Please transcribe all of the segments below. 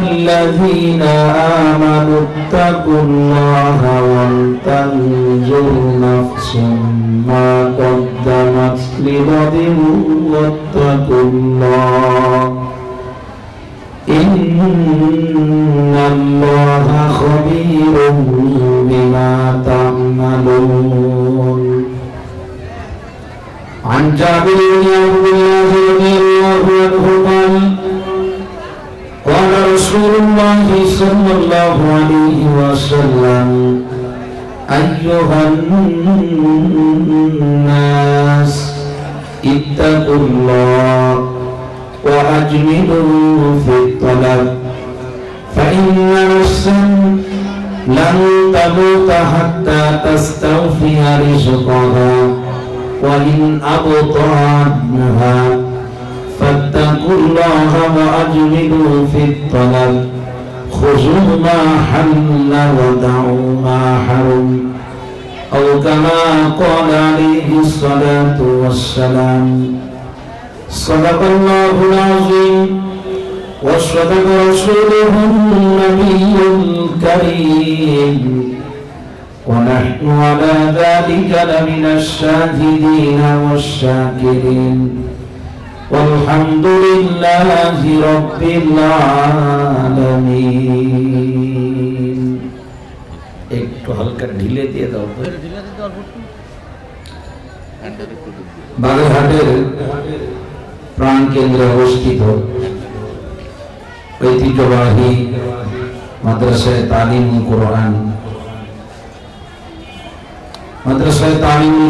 الذين آمنوا اتقوا الله ولتنظر نفس ما قدمت لغد واتقوا الله إن الله خبير بما تعملون. عن جابر بن عبد الله رضي الله عنه قال قال رسول الله صلى الله عليه وسلم أيها الناس اتقوا الله وأجملوا في الطلب فإن نفسا لن تموت حتى تستوفي رزقها وإن أبطأ عنها فاتقوا الله وأجملوا في الطلب خذوا ما حل ودعوا ما حرم أو كما قال عليه الصلاة والسلام. صدق الله العظيم وصدق رسوله النبي الكريم ونحن على ذلك لمن الشاهدين والشاكرين والحمد لله رب العالمين. একটু হালকা ঢিলে দিয়ে দাও। বাগেরহাটের প্রাণ কেন্দ্রে অবস্থিত ঐতিহ্যবাহী মাদ্রাসায়ে তালিমুল কোরআন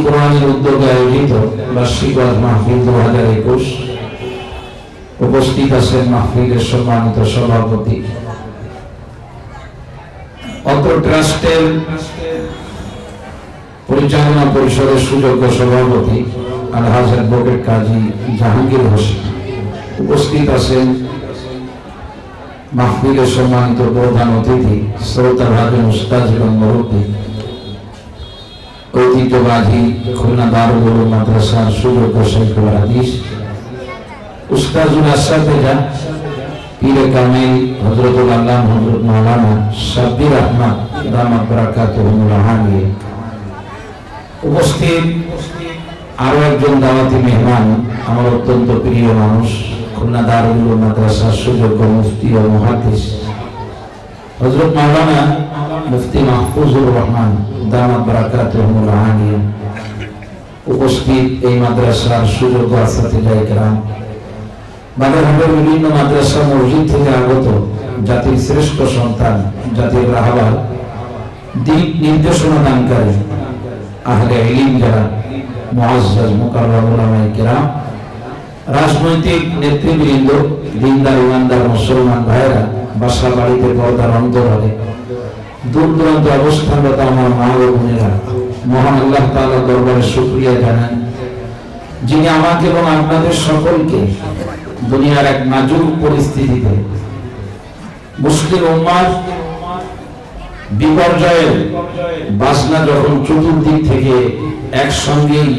কোরআনের উদ্যোগে আয়োজিত বার্ষিক ওয়াজ মাহফিল 2021 উপস্থিত আছেন মাহফিলের সম্মানিত সভাপতি, অত্র ট্রাস্টের পরিচালনা পরিষদের সুযোগ্য সভাপতি আলহাজ অ্যাডভোকেট কাজী জাহাঙ্গীর হোসেন, উপস্থিত আছেন মাহফিলের সম্মানিত প্রধান অতিথি শ্রোতা ভাজন উস্তাদ এবং মুরব্বী, ঐতিহ্যবাহী খুলনা দারুল উলুম মাদ্রাসার সুযোগ্য শাইখুল হাদিস উস্তাদুল আসাতিজা পীরে কামিল হযরতুল আল্লামা হযরত মাওলানা সাব্বির আহমদ দামাত বারাকাতুহুল আলিয়া, উপস্থিত আরো একজন দাওয়াতি মেহমান, আমার অত্যন্ত প্রিয় মানুষ, খুলনা দারুল উলুম মাদ্রাসার সুযোগ্য মুফতি ও মুহাদ্দিস হযরত মাওলানা মুফতি মাহফুজুর রহমান দামাত বারাকাতুহুল আলিয়া, উপস্থিত এই মাদ্রাসার সুযোগ্য আসাতিজায়ে কেরাম, বাগেরহাটের বিভিন্ন মাদ্রাসা মসজিদ থেকে আগত জাতির শ্রেষ্ঠ সন্তান, জাতির রাহবার, দিক নির্দেশনা দানকারী আহলে ইলম যারা মুআজ্জাজ মুকাররম উলামায়ে কেরাম, রাজনৈতিক নেতৃবৃন্দ, দিনদার ইমানদার মুসলমান ভাইরা, বাসা বাড়িতে পর্দার অন্তরালে দূর দূরান্ত অবস্থানরত আমার মা ও বোনেরা, মহান আল্লাহ তাআলার দরবারে শুকরিয়া জানান যিনি আমাকে এবং আপনাদের সকলকে দুনিয়ার এক নাজুক পরিস্থিতিতে মুসলিম উম্মাহ বিপর্যয়ের বাসনা যখন চতুর্দিক থেকে একসঙ্গেই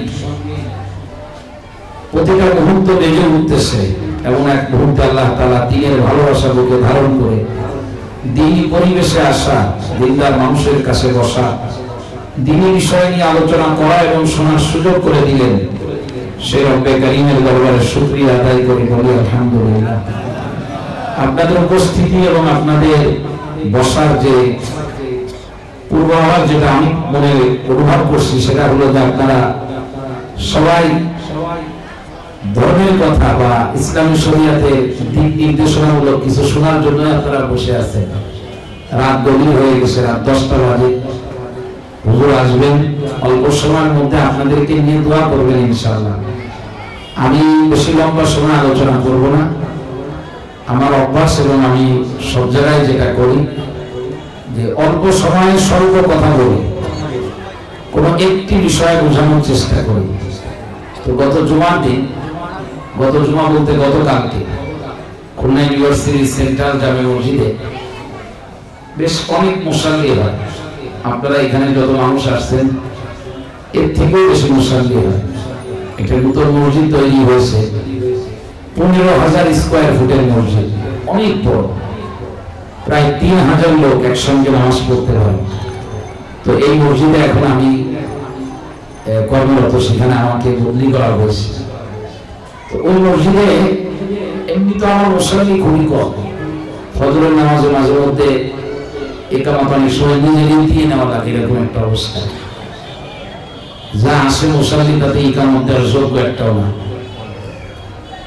প্রতিটা মুহূর্ত বেজে উঠতেছে, এমন এক মুহূর্তে আল্লাহ তাআলা দ্বীনের ভালোবাসা বুকে ধারণ করে দ্বীনি পরিবেশে আসা, দিনদার মানুষের কাছে বসা, দ্বীনি বিষয় নিয়ে আলোচনা করা এবং শোনার সুযোগ করে দিলেন। সেই রব্বে কারীমের দরবারে শুকরিয়া আদায় করি, বলি আলহামদুলিল্লাহ। আপনাদের উপস্থিতি এবং আপনাদের বসার যে পূর্বাভাস, যেটা আমি মনে অনুভব করছি, সেটা হলো যে আপনারা সবাই ধর্মের কথা বা ইসলামী শরিয়াতে দিক নির্দেশনামূলক কিছু শোনার জন্য আপনারা বসে আছেন। রাত গভীর হয়ে গেছে, রাত 10টা বাজে। হুজুর আসবেন অল্প সময়ের মধ্যে, আপনাদেরকে নিয়ে দোয়া করবেন ইনশাআল্লাহ। আমি বেশি লম্বা সময় আলোচনা করব না। আমার অভ্যাস এবং আমি সব জায়গায় যেটা করি যে অল্প সময়ে স্বল্প কথা বলি, কোনো একটি বিষয় বোঝানোর চেষ্টা করি। তো গত জুমা বলতে গতকালকে খুলনা ইউনিভার্সিটি সেন্ট্রাল জামে মসজিদে বেশ অনেক মুসাল্লি হয়। আপনারা এখানে যত মানুষ আসছেন এর থেকেও বেশি মুসাল্লি হয়। একটা নতুন মসজিদ তৈরি হয়েছে, 15,000 স্কয়ার ফুটের মসজিদ, অনেক বড়। প্রায় 3000 লোক একসঙ্গে নামাজ পড়তে পারে। তো এই মসজিদে এখন আমি কর্মরত, সেখানে আমাকে বদলি করা হয়েছে। তো ওই মসজিদে এমনি তো আমার মুসল্লি খুবই কম। ফজরের নামাজে মাঝে মধ্যে একামত অনেক সময় নিজে দিয়ে নেওয়া লাগে, এরকম একটা অবস্থা। যা আসে মুসল্লি তাতে একামত দেওয়ার যোগ্য একটাও না।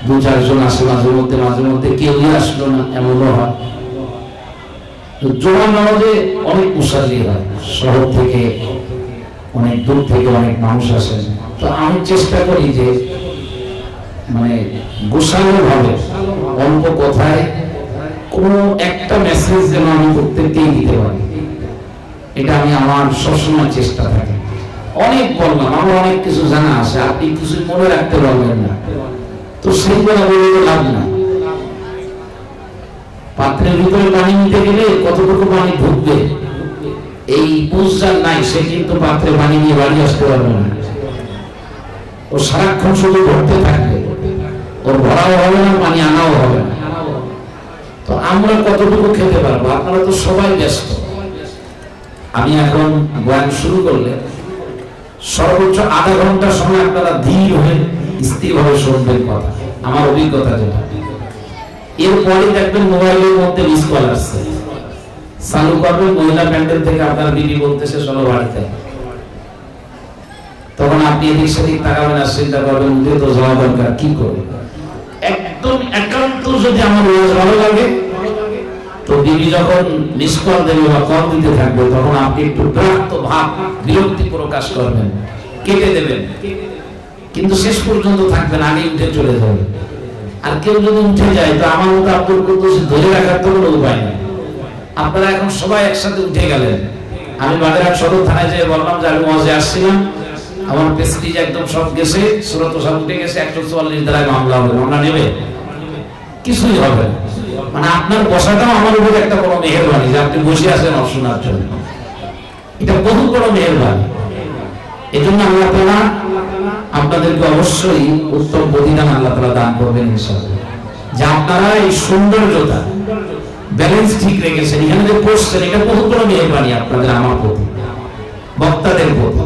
2-4 জন আসে মাঝে মধ্যে কেউই আসলো না, এমনও হয়। জোহর নামাজে অনেক মুসল্লি হয়, শহর থেকে অনেক দূর থেকে অনেক মানুষ আসেন। তো আমি চেষ্টা করি যে মানে গোছানো ভাবে অল্প কথায় কোনো একটা মেসেজ যেন আমি প্রত্যেককেই দিতে পারি, এটা আমি আমার সবসময় চেষ্টা থাকি। অনেক বললাম, আমার অনেক কিছু জানা আছে, আপনি কিছু মনে রাখতে পারবেন না, তো সেইগুলো বলে লাভ না। পাত্রের ভিতরে পানি নিতে গেলে কতটুকু পানি ঢুকবে এই বুঝার নাই, সে কিন্তু পাত্রে পানি নিয়ে বাড়ি আসতে পারবে না। ও সারাক্ষণ শুধু ভরতে থাকবে, ওর ভরাও হবে না, পানি আনাও হবে না। তো আমরা কতটুকু খেতে পারবো? আপনারা তো সবাই ব্যস্ত। আমি এখন বয়ান শুরু করলে সর্বোচ্চ আধা ঘন্টা সময় আপনারা ধীর হয়ে স্থিরভাবে শুনবেন কথা, আমার অভিজ্ঞতা যেটা। এরপরে দেখবেন মোবাইলের মধ্যে মিস কল আসছে, চালু করবেন, মহিলা প্যান্ডেল থেকে আপনার বিবি বলতেছে চলো বাড়িতে। তখন আপনি এদিক সেদিক তাকাবেন আর চিন্তা করবেন উঠে তো যাওয়া দরকার, কি করে। একদম একান্ত যদি আমার ভালো লাগে, তো বিবি যখন মিস কল দেবে বা কল দিতে থাকবে, তখন আপনি একটু বিরক্ত ভাব, বিরক্তি প্রকাশ করবেন, কেটে দেবেন, কিন্তু শেষ পর্যন্ত থাকবেন, আগে উঠে চলে যাবে। আর কেউ যদি উঠে যায়, তো আমার মতো আব্দুল কুদ্দুস ধরে রাখার তো কোনো উপায় নেই। আপনারা এখন সবাই একসাথে উঠে গেলেন। আমি বাগেরহাট সদর থানায় যেয়ে বললাম যে আমি ওয়াজে আসছিলাম, আমার প্রেস্টিজ একদম সব গেছে, সুরত সব উঠে গেছে, 144 ধারায় মামলা হবে, মামলা নেবে? কিছুই হবে না। মানে আপনার বসাটাও আমার উপর একটা বড় মেহেরবানি যে আপনি বসে আছেন শোনার জন্য, এটা বহু বড় মেহেরবানি। এই জন্য আল্লাহ তাআলা আপনাদেরকে অবশ্যই উত্তম প্রতিদান আল্লাহ তাআলা দান করবেন ইনশাআল্লাহ। যে আপনারা এই সৌন্দর্যতা ব্যালেন্স ঠিক রেখেছেন, এখানে যে বসছেন, এটা বহু বড় মেহেরবানি আপনাদের আমার প্রতি, বক্তাদের প্রতি।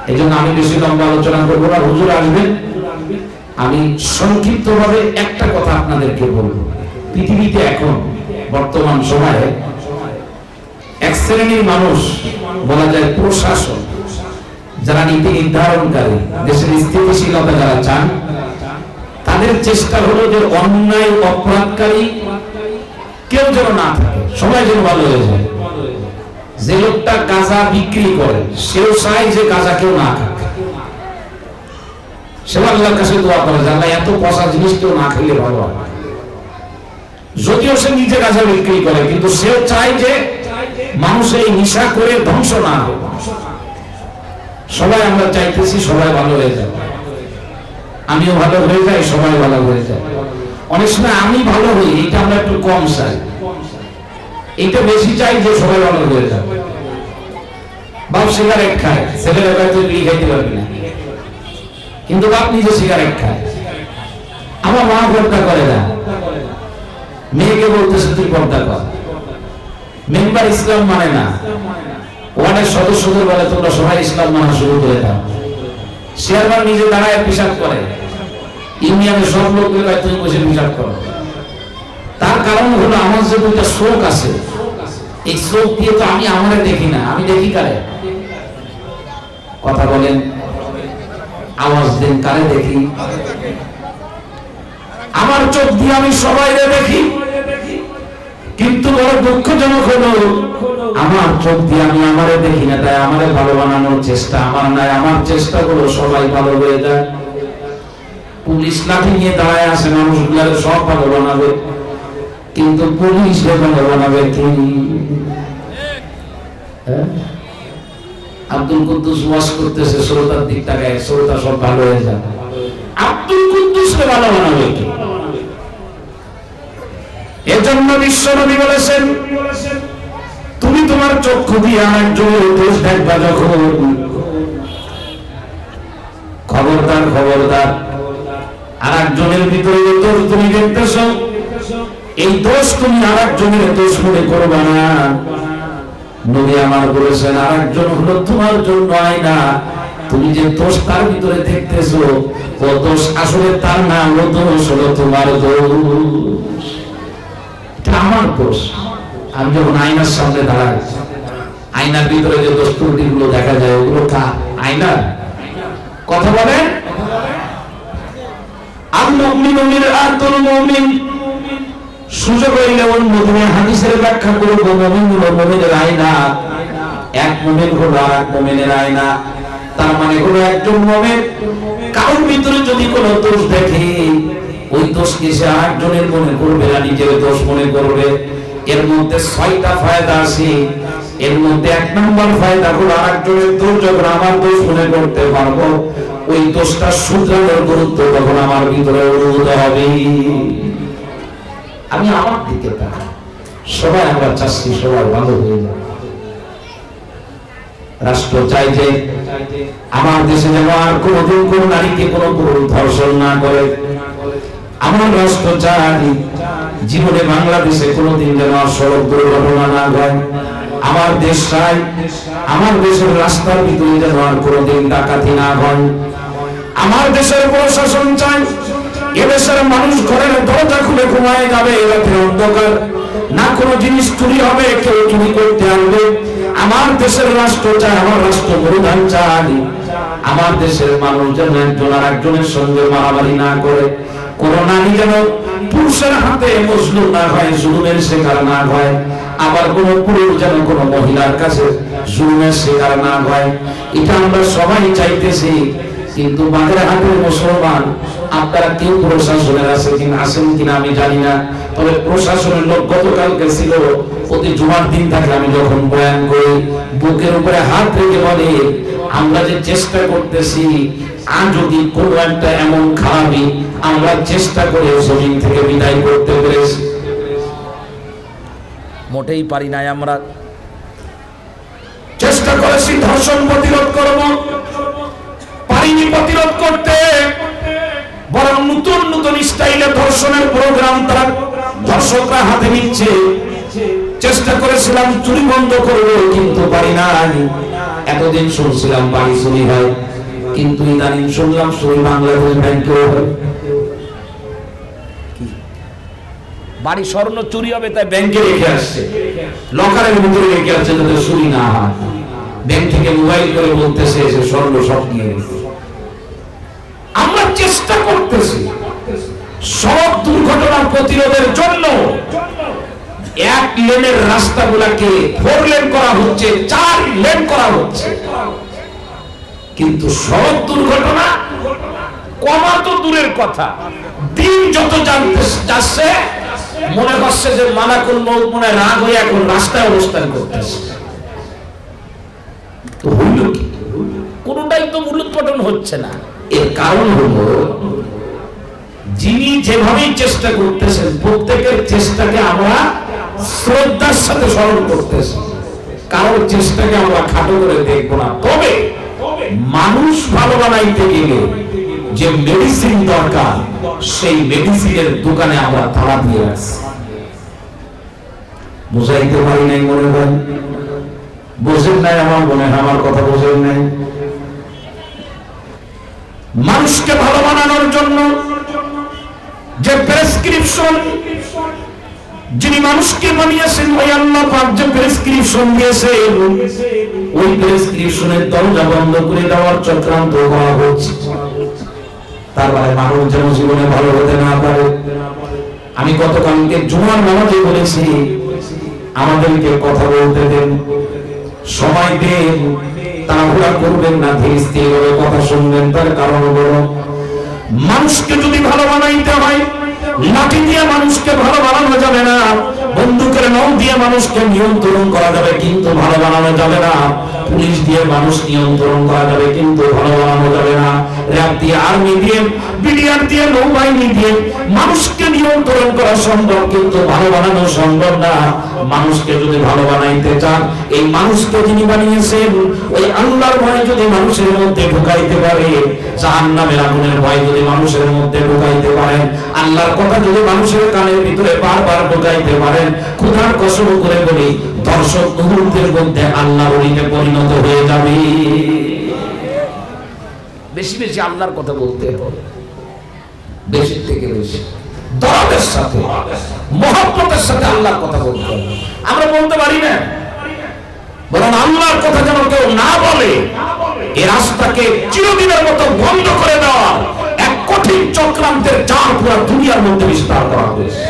এই জন্য আমি বেশি লম্বা আলোচনা করবো না, হুজুর আসবেন। আমি সংক্ষিপ্তভাবে একটা কথা আপনাদেরকে বলবো। পৃথিবীতে এখন বর্তমান সময়ে এক শ্রেণীর মানুষ, বলা যায় প্রশাসন, যারা নীতি নির্ধারণকারী, দেশের স্থিতিশীলতা যারা চান, তাদের চেষ্টা হলো যে অন্যায় অপরাধকারী কেউ যেন না থাকে, সবাই যেন ভালো হয়ে যায়। যে লোকটা গাঁজা বিক্রি করে, সেও চায় যে গাঁজা কেউ না খায়। সে আল্লাহর কাছে দোয়া করে যে আল্লাহ এত পচা জিনিস কেউ না খেলে ভালো হয়। যদিও সে নিজে গাঁজা বিক্রি করে, কিন্তু সেও চায় যে মানুষ এই নেশা করে ধ্বংস না হোক। সবাই আমরা চাইতেছি সবাই ভালো হয়ে যায়, আমিও ভালো হয়ে যাই, সবাই ভালো হয়ে যায়। অনেক সময় আমি ভালো হই, এটা আমরা একটু কম চাই, এটা বেশি চাই যে সবাই ভালো হয়ে যায়। বাপ সিগারেট খায়, ছেলেরা তুই বিড়ি খাইতে পারবি না, কিন্তু বাপ নিজে সিগারেট খায়। আমার মা পর্দা করে না, মেয়েকে বলতেছে তুই পর্দা কর। মেম্বার ইসলাম মানে না, ওয়ার্ডের সদস্যদের বলে তোমরা সবাই ইসলাম মানা শুরু করে দাও। চেয়ারম্যান নিজে দাঁড়ায় পেশাব করে, ইউনিয়নের সব লোককে তুমি বসে পেশাব করো। তার কারণ হলো আমার যে দুইটা চোখ আছে, এই চোখ দিয়ে তো আমি আমারে দেখি না, আমি দেখি কারে? কথা বলেন, আওয়াজ দেন, কারে দেখি? আমার চোখ দিয়ে আমি সবাইকে দেখি, কিন্তু বড় দুঃখজনক হলো আমার চোখ দিয়ে আমি আমারে দেখি না, তাই আমারে ভালো বানানোর চেষ্টা আমার নাই। আমার চেষ্টা হলো সবাই ভালো হয়ে যায়। পুলিশ লাঠি নিয়ে দাঁড়ায় আছে, মানুষগুলারে সব ভালো বানাবে, কিন্তু পুলিশ ভালো বানাবে কি? আব্দুল কুদ্দুস ওয়াজ করতেছে, শ্রোতার দিক তাকায়, শ্রোতা সব ভালো হয়ে যায়, আব্দুল কুদ্দুসকে ভালো বানাবে কি? এজন্য বিশ্বনবী বলেছেন, তুমি তোমার চক্ষু দিয়ে আরেকজনের দোষ দেখবা যখন, খবরদার খবরদার, আরেকজনের ভিতরে দোষ তুমি দেখতেছ, এই দোষ তুমি আরেকজনের দোষ মনে করবে না। নবী আমার বলেছেন আরেকজন হলো তোমার জন্য আয়না। তুমি যে দোষ তার ভিতরে দেখতেছো ও দোষ আসলে তার না, ও দোষ হলো তোমার দোষ, এটা আমার দোষ। আমি যখন আয়নার সামনে দাঁড়াই, আয়নার ভিতরে যে দোষ ত্রুটিগুলো দেখা যায় ওগুলো কার? আয়নার। কথা বলেন। সুযোগ হইলে অন্যদিনে হাদিসের ব্যাখ্যা করব। মুমিন হলো মুমিনের আয়না, এক মুমিন হলো আর এক মুমিনের আয়না। তার মানে হলো একজন মুমিন কারোর ভিতরে যদি কোনো দোষ দেখে ওই দোষকে সে আরেকজনের মনে করবে না, নিজের দোষ মনে করবে। এর মধ্যে 6টা ফায়দা আছে। এর মধ্যে 1 নম্বর ফায়দা হলো আরেকজনের দোষ যখন আমার দোষ মনে করতে পারবো, ওই দোষটা শুধরানোর গুরুত্ব তখন আমার ভিতরে অনুভূত হবে। আমি আমার দিকে তাকাই, সবাই আমরা চাচ্ছি সবাই ভালো হয়ে যাবে। রাষ্ট্র চাই যে আমার দেশে যেন আর কোনোদিন কোন নারীকে কোনো পুরুষ ধর্ষণ না করে। আমার রাষ্ট্র চাই জীবনে বাংলাদেশে কোনোদিন যেন সড়ক দুর্ঘটনা না হয়। আমার দেশ চাই আমার দেশের রাস্তার ভিতরে যেন আর কোনোদিন ডাকাতি না হয়। আমার দেশের প্রশাসন চাই এদেশের মানুষ ঘরের দরজা খুলে ঘুমায় যাবে, রাতের অন্ধকার না কোনো জিনিস চুরি হবে, কেউ চুরি করতে আনবে। আমার দেশের রাষ্ট্র চাই, আমার রাষ্ট্র প্রধান চাই আমার দেশের মানুষ যেন একজন আর একজনের সঙ্গে মারামারি না করে, কোন নারী যেন পুরুষের হাতে মজলুম না হয়, জুলুমের শিকার না হয়। আবার কোন পুরুষ যেন কোন মহিলার কাছে জুলুমের শিকার না হয়। এটা আমরা সবাই চাইতেছি, কিন্তু বাজারে হাটের মুসলমান আপনারা কেউ প্রশাসনের আছেন কিনা আমি জানি না। তবে প্রশাসনের লোক গতকালকে ছিল, প্রতি জুমার দিন থাকে আমি যখন বয়ান করি বুকের উপরে হাত রেখে বলে আমরা যে চেষ্টা করতেছি আর যদি কোনো একটা এমন খারাপই আমরা চেষ্টা করে জমিন থেকে বিদায় করতে পেরেছি, মোটেই পারি নাই। আমরা চেষ্টা করেছি ধর্ষণ প্রতিরোধ করব, পারিনি প্রতিরোধ করতে, বরং নতুন নতুন স্টাইলে ধর্ষণের প্রোগ্রাম তারা ধর্ষকরা হাতে নিচ্ছে। চেষ্টা করেছিলাম চুরি বন্ধ করবো, কিন্তু পারি নাই। এতদিন শুনছিলাম বাড়ি চুরি হয়, কিন্তু ইদানিং শুনলাম চুরি বাংলাদেশ ব্যাংকেও হয়। বাড়ি স্বর্ণ চুরি হবে তাই ব্যাংকে রেখে আসছে, লকারের ভিতরে রেখে আসছে যাতে চুরি না হয়। ব্যাংক থেকে মোবাইল করে বলতেছে এসে স্বর্ণ সব নিয়ে গেছে। আমরা চেষ্টা করতেছি সব দুর্ঘটনা প্রতিরোধের জন্য। 1 লেনের রাস্তাগুলোকে 4 লেন করা হচ্ছে, 4 লেন করা হচ্ছে, কিন্তু সব দুর্ঘটনা কমা তো দূরের কথা, দিন যত যাচ্ছে মনে হচ্ছে যে মালাকুল মউত মনে রাগ হয়ে এখন রাস্তায় অবস্থান করতেছে। তো হইল কি? কোনটাই তো মূলোৎপাটন হচ্ছে না। এর কারণ হলো যিনি যেভাবেই চেষ্টা করতেছেন প্রত্যেকের চেষ্টাকে আমরা শ্রদ্ধার সাথে স্মরণ করতেছি, কারোর চেষ্টাকে আমরা খাটো করে দেখবো না। তবে মানুষ ভালো বানাইতে গেলে যে মেডিসিন দরকার সেই মেডিসিনের দোকানে আমরা তালা দিয়ে রাখছি। বুঝাইতে পারি নাই মনে হয়, বোঝেন নাই আমার মনে হয়, আমার কথা বোঝেন নাই। মানুষকে ভালো বানানোর জন্য যে প্রেসক্রিপশন যিনি মানুষকে বানিয়েছেন ওই আল্লাহ পাক যে প্রেসক্রিপশন দিয়েছেন ওই প্রেসক্রিপশনের দরজা বন্ধ করে দেওয়ার চক্রান্ত করা হচ্ছে। তারপরে মানুষ যেন জীবনে ভালো হতে না পারে। আমি গতকালকে জুমার নামাজে বলেছি আমাদেরকে কথা বলতে দেন, সময় দেন, তাড়াহুড়া করবেন না, ধীরে স্থিরভাবে কথা শুনবেন। তার কারণ হলো মানুষকে যদি ভালো বানাইতে হয় লাঠি দিয়ে মানুষকে ভালো বানানো যাবে না, বন্দুকের নল দিয়ে মানুষকে নিয়ন্ত্রণ করা যাবে কিন্তু ভালো বানানো যাবে না, পুলিশ দিয়ে মানুষ নিয়ন্ত্রণ করা যাবে কিন্তু ভালো বানানো যাবে না। র্যাব দিয়ে, আর্মি দিয়ে, বিডিআর দিয়ে, নৌবাহিনী দিয়ে মানুষকে নিয়ন্ত্রণ করা সম্ভব, কিন্তু ভালো বানানো সম্ভব না। মানুষকে যদি ভালো বানাইতে চান, এই মানুষকে যিনি বানিয়েছেন ওই আল্লাহর ভয় যদি মানুষের মধ্যে ঢুকাইতে পারে, জাহান্নামের আগুনের ভয় যদি মানুষের মধ্যে ঢুকাইতে পারেন, আল্লাহর কথা যদি মানুষের কানের ভিতরে বারবার ঢুকাইতে পারেন, খোদার কসম করে বলি দর্শক মুহূর্তের মধ্যে আল্লাহর ওলিতে পরিণত হয়ে যাবে। বেশি বেশি আল্লাহর কথা বলতে হবে, বেশি থেকে বেশি দরদের সাথে, মহব্বতের সাথে আল্লাহর কথা বলতে হবে। আমরা বলতে পারি না, বরং আল্লাহর কথা যেন কেউ না বলে, এই রাস্তাকে চিরদিনের মতো বন্ধ করে দেওয়া এক কঠিন চক্রান্তের জাল পুরো দুনিয়ার মধ্যে বিস্তার করা হয়েছে।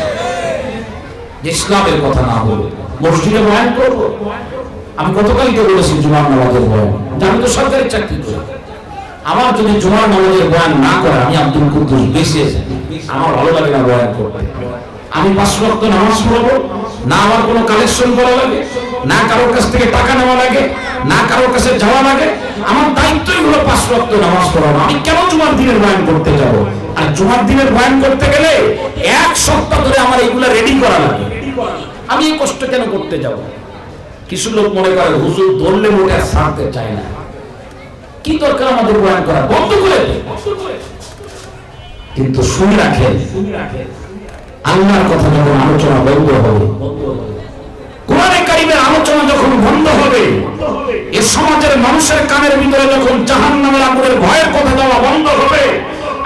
ইসলামের কথা না বলে মসজিদে বয়ান করবো। আমি গতকালকে বলেছি জুমার নামাজের বয়ান, আমি তো সরকারি চাকরি করি, আমার যদি জুমার নামাজের বয়ান না করে আমি আব্দুল কুদ্দুস বেঁচে আমার ভালো লাগে না বয়ান করতে। আমি 5 ওয়াক্ত নামাজ পড়বো না, আমার কোনো কালেকশন করা লাগে না, কারোর কাছ থেকে টাকা নেওয়া লাগে না, কারোর কাছে যাওয়া লাগে। আমার দায়িত্বই হলো 5 ওয়াক্ত নামাজ পড়ানো। আমি কেন জুমার দিনের বয়ান করতে যাব? আর জুমার দিনের বয়ান করতে গেলে 1 সপ্তাহ ধরে আমার এগুলা রেডি করা লাগে। আমি এই কষ্ট কেন করতে যাব? কিছু লোক মনে করে হুজুর ধরলে মোটে আর ছাড়তে চায় না। কি দরকার আমাদের বয়ান করা? বন্ধ করে দে। কিন্তু শুনে রাখেন, আল্লাহর কথা যখন আলোচনা বন্ধ হবে, কোরআনে কারীমের আলোচনা যখন বন্ধ হবে, এই সমাজের মানুষের কানের ভিতরে যখন জাহান্নামের আগুনের ভয়ের কথা দেওয়া বন্ধ হবে,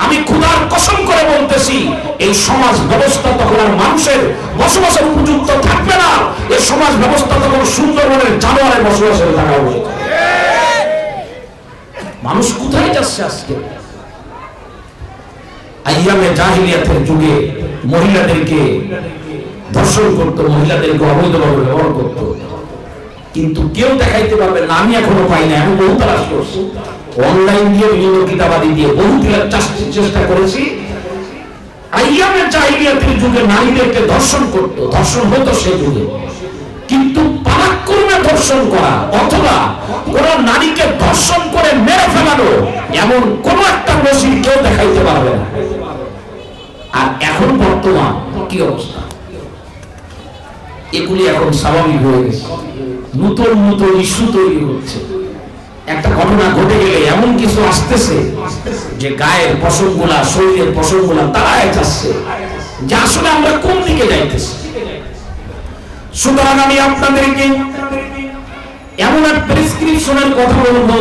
আমি খোদার কসম করে বলতেছি এই সমাজ ব্যবস্থা তখন আর মানুষের বসবাসের উপযুক্ত থাকবে না। এই সমাজ ব্যবস্থা তখন সুন্দরবনের জানোয়ারের বসবাসের থাকা হবে। মানুষ কোথায় যাচ্ছে আজকে? আইয়ামে জাহিলিয়াতের যুগে মহিলাদেরকে ধর্ষণ করত, মহিলাদেরকে অবৈধভাবে ব্যবহার করত, কিন্তু কেউ দেখাইতে পারবে না। আমি এখনো পাই না। আমি বহু তালাশ করছি, অনলাইন দিয়ে, বিভিন্ন কিতাবাদি দিয়ে বহু চেষ্টা করেছি। আইয়ামে জাহিলিয়াতের যুগে নারীদেরকে ধর্ষণ করত, ধর্ষণ হতো সেই যুগে, কিন্তু পারাক্রমে ধর্ষণ করা অথবা কোন নারীকে ধর্ষণ করে মেরে ফেলানো এমন কোন একটা নজির কেউ দেখাইতে পারবে না। আর এখন বর্তমান কি অবস্থা? এগুলি এখন স্বাভাবিক হয়ে গেছে, নতুন নতুন ইস্যু তৈরি হচ্ছে। একটা ঘটনা ঘটে গেলে এমন কিছু আসতেছে যে গায়ের পশমগুলা, শরীরের পশমগুলা তাড়ায় যাচ্ছে, যে আসলে আমরা কোন দিকে যাইতেছি। সুতরাং আমি আপনাদেরকে এমন এক প্রেসক্রিপশনের কথা বলবো,